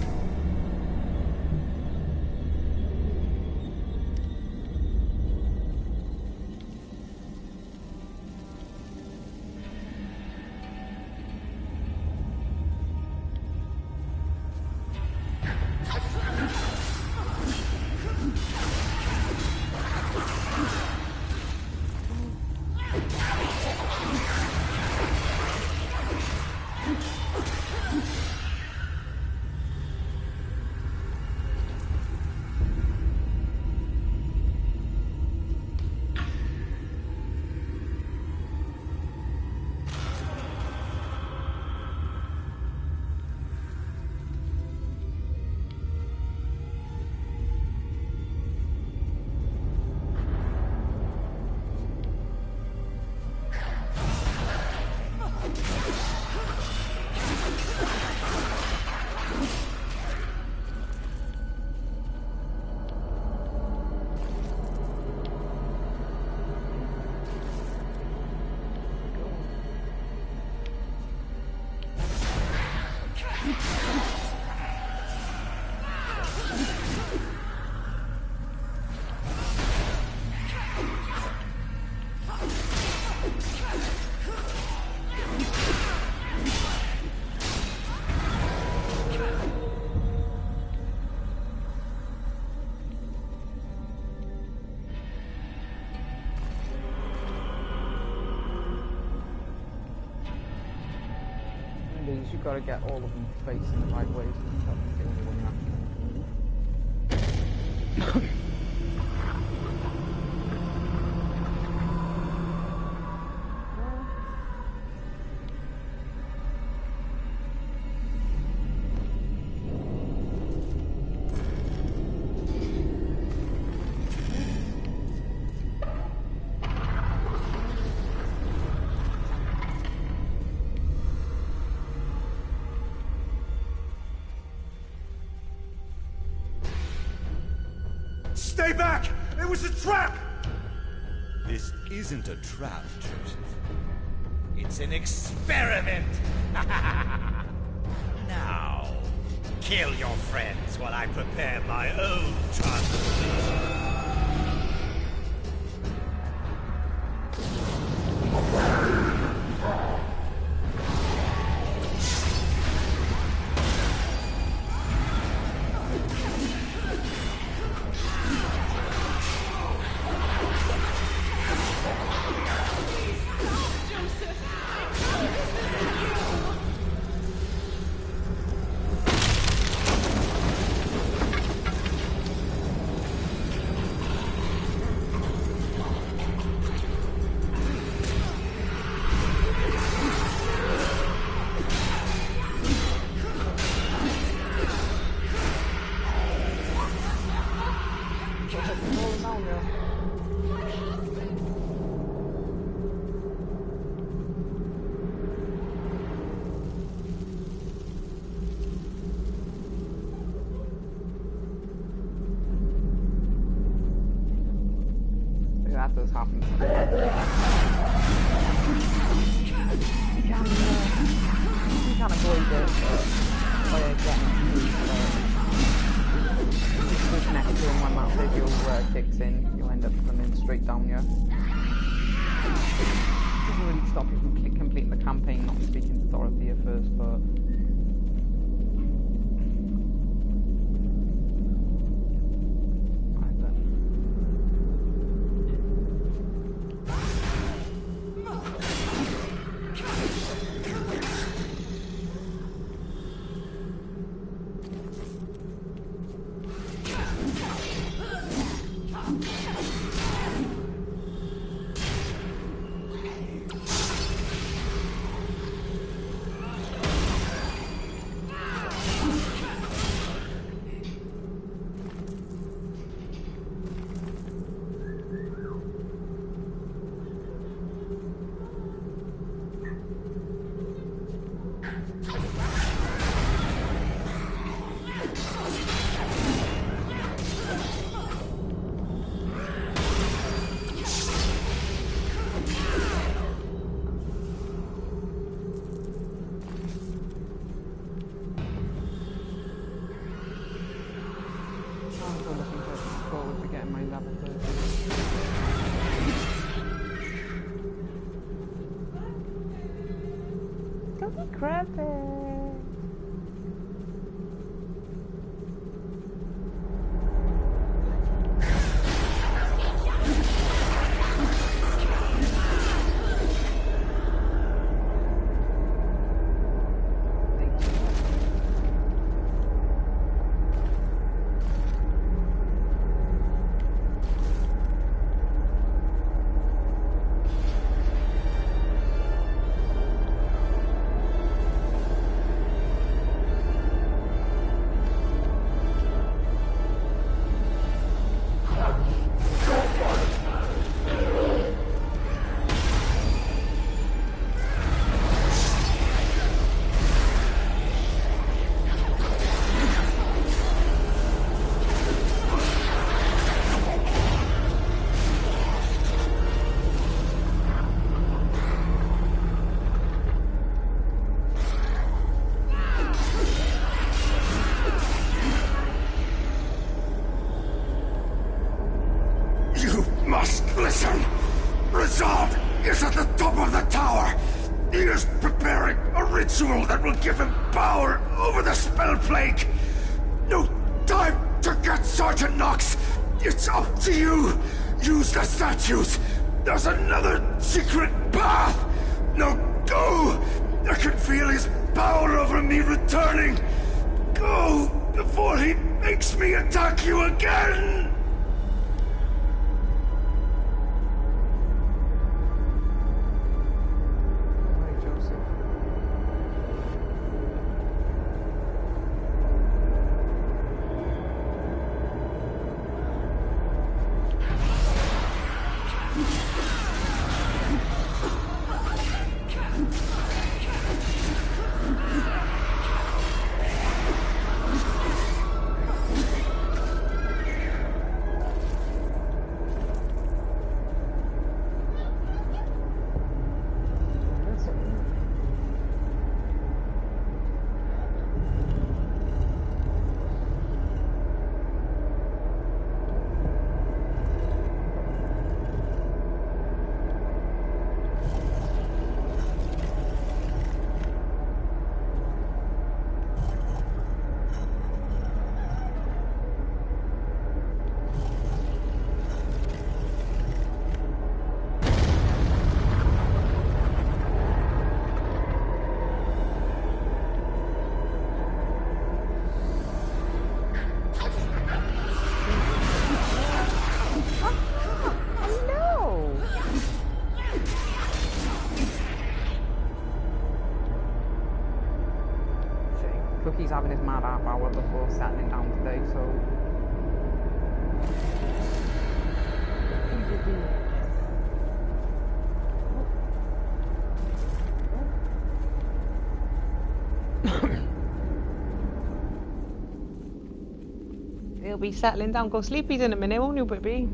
You've got to get all of them facing the right way. That's the only one you have to move. Stay back! It was a trap! This isn't a trap, Joseph. It's an experiment! Now, kill your friends while I prepare my own transformation. that does happen. You can avoid it by getting just next to him when that video kicks in. You'll end up coming straight down here. It doesn't really stop you from completing the campaign, not speaking to Dorothea first, but... That will give him power over the spell plague. No time to get Sergeant Knox. It's up to you. Use the statues. There's another secret path. Now go. I can feel his power over me returning. Go before he makes me attack you again. Cookie's having his mad half hour before settling down today, so... He'll be settling down. Go sleepies in a minute, won't you, baby?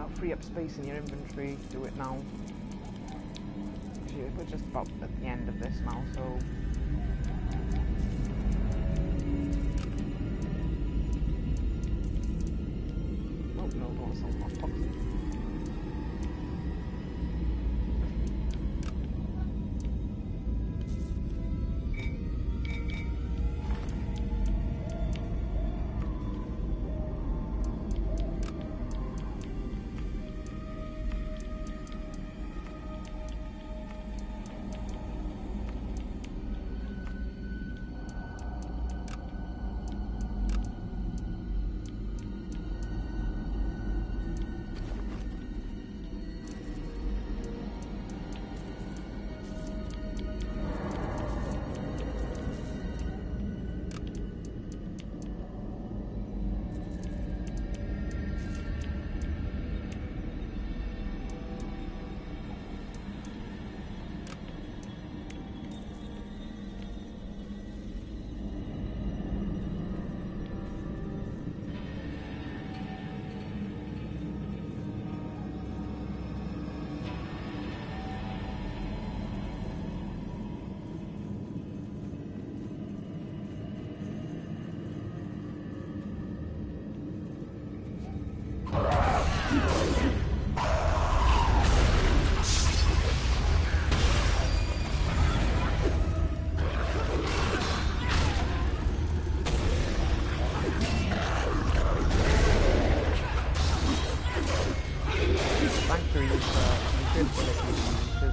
to free up space in your inventory, do it now. We're just about at the end of this now, so... Oh no, don't want to sell my boxes.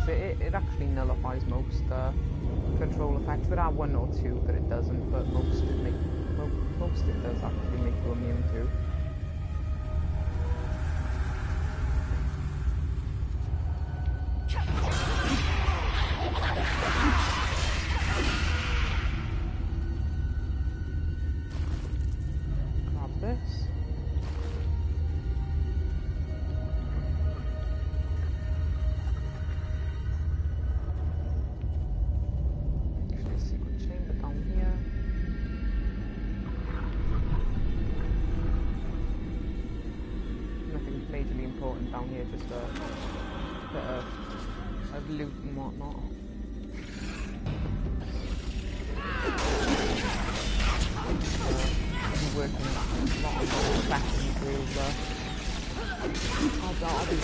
It actually nullifies most control effects. There are one or two that it doesn't, but most it does actually make you immune to. Grab this. Down here, just a bit of loot and whatnot. I'm working a lot of professions with I'll be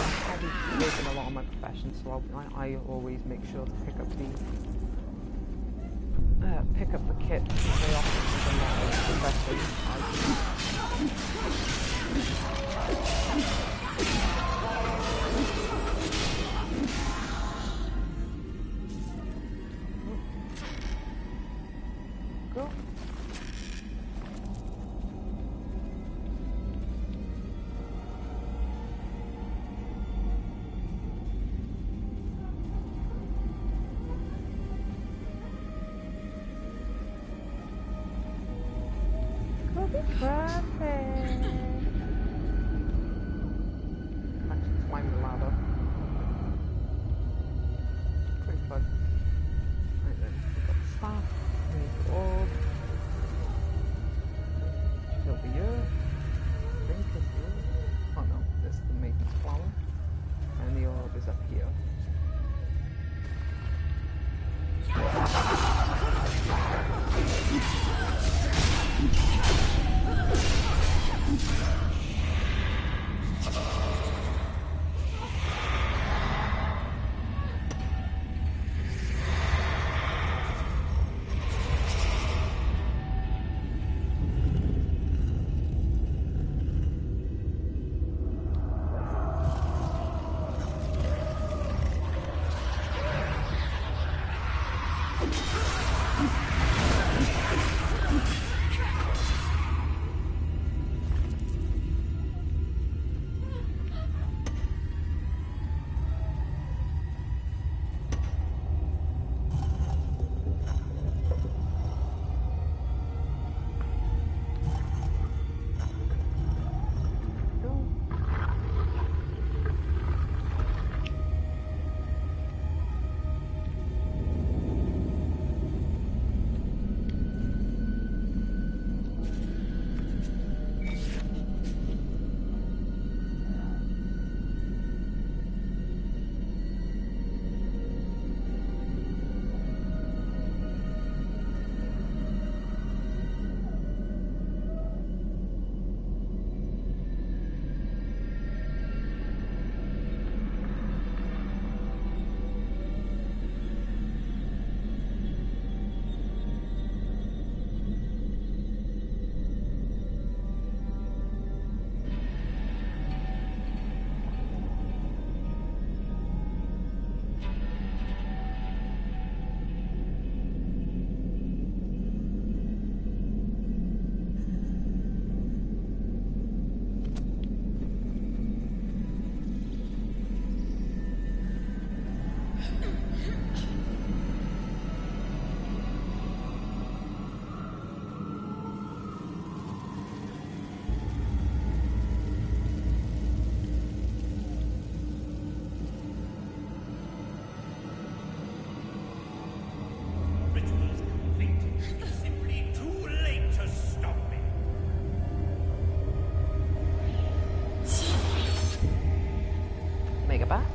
working a lot on my profession, so I always make sure to pick up the kit very often with a lot of professions. Go. Perfect. Actually, climb the ladder. Pretty fun. Right then, we've got the staff. We need the orb. She's over here. I think it's here. Oh no, this is the maiden's flower. And the orb is up here. back.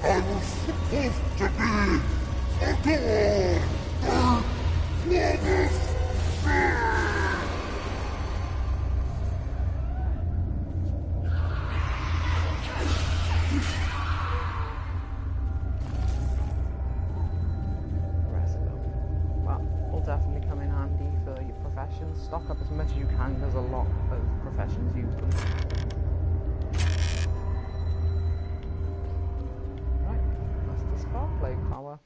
I was supposed to be a god. Will definitely come in handy for your professions. Stock up as much as you can because a lot of professions use them. Right, that's the Spark Plague Tower.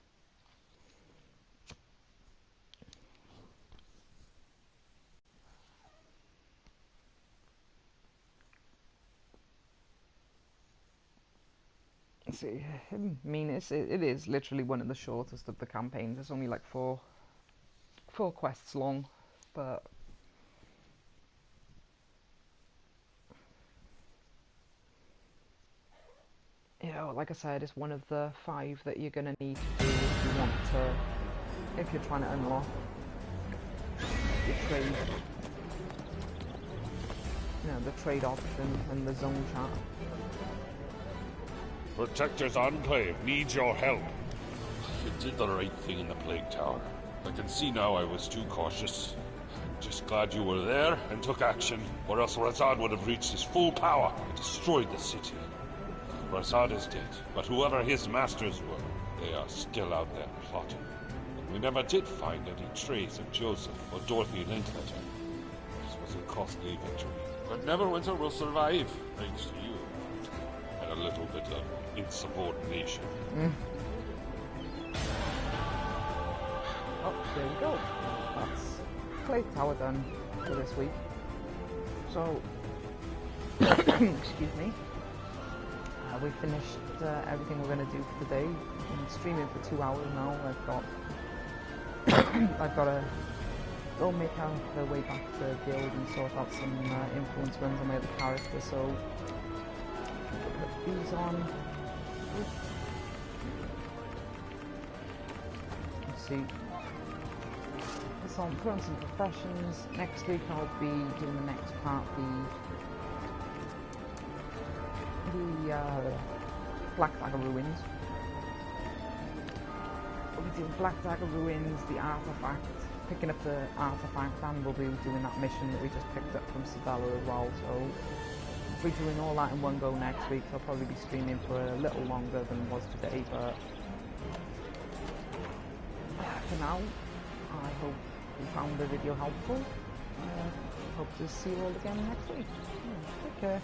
See, I mean, it is literally one of the shortest of the campaigns. It's only like four quests long, but you know, like I said, it's one of the 5 that you're gonna need to do if you want to, if you're trying to unlock your trade, you know, the trade option and the zone chat. Protector's Enclave needs your help. You did the right thing in the Plague Tower. I can see now I was too cautious. Just glad you were there and took action, or else Razad would have reached his full power and destroyed the city. Razad is dead, but whoever his masters were, they are still out there plotting. And we never did find any trace of Joseph or Dorothy Linkletter. This was a costly victory, but Neverwinter will survive, thanks to you. And a little bit of insubordination. Oh, there we go. That's Plague Tower done for this week. So, excuse me. We finished everything we're going to do for the day. I'm streaming for 2 hours now. I've got to go make out the way back to guild and sort out some influence runs on my other character. So, put these on. Let's see. So I'm putting some professions. Next week I'll be doing the next part, the Black Dagger Ruins. We'll be doing Black Dagger Ruins, the artifact, picking up the artifact, and we'll be doing that mission that we just picked up from Sadala as well. So we'll be doing all that in one go next week. So I'll probably be streaming for a little longer than was today, but for now, I hope you found the video helpful. Hope to see you all again next week. Take care.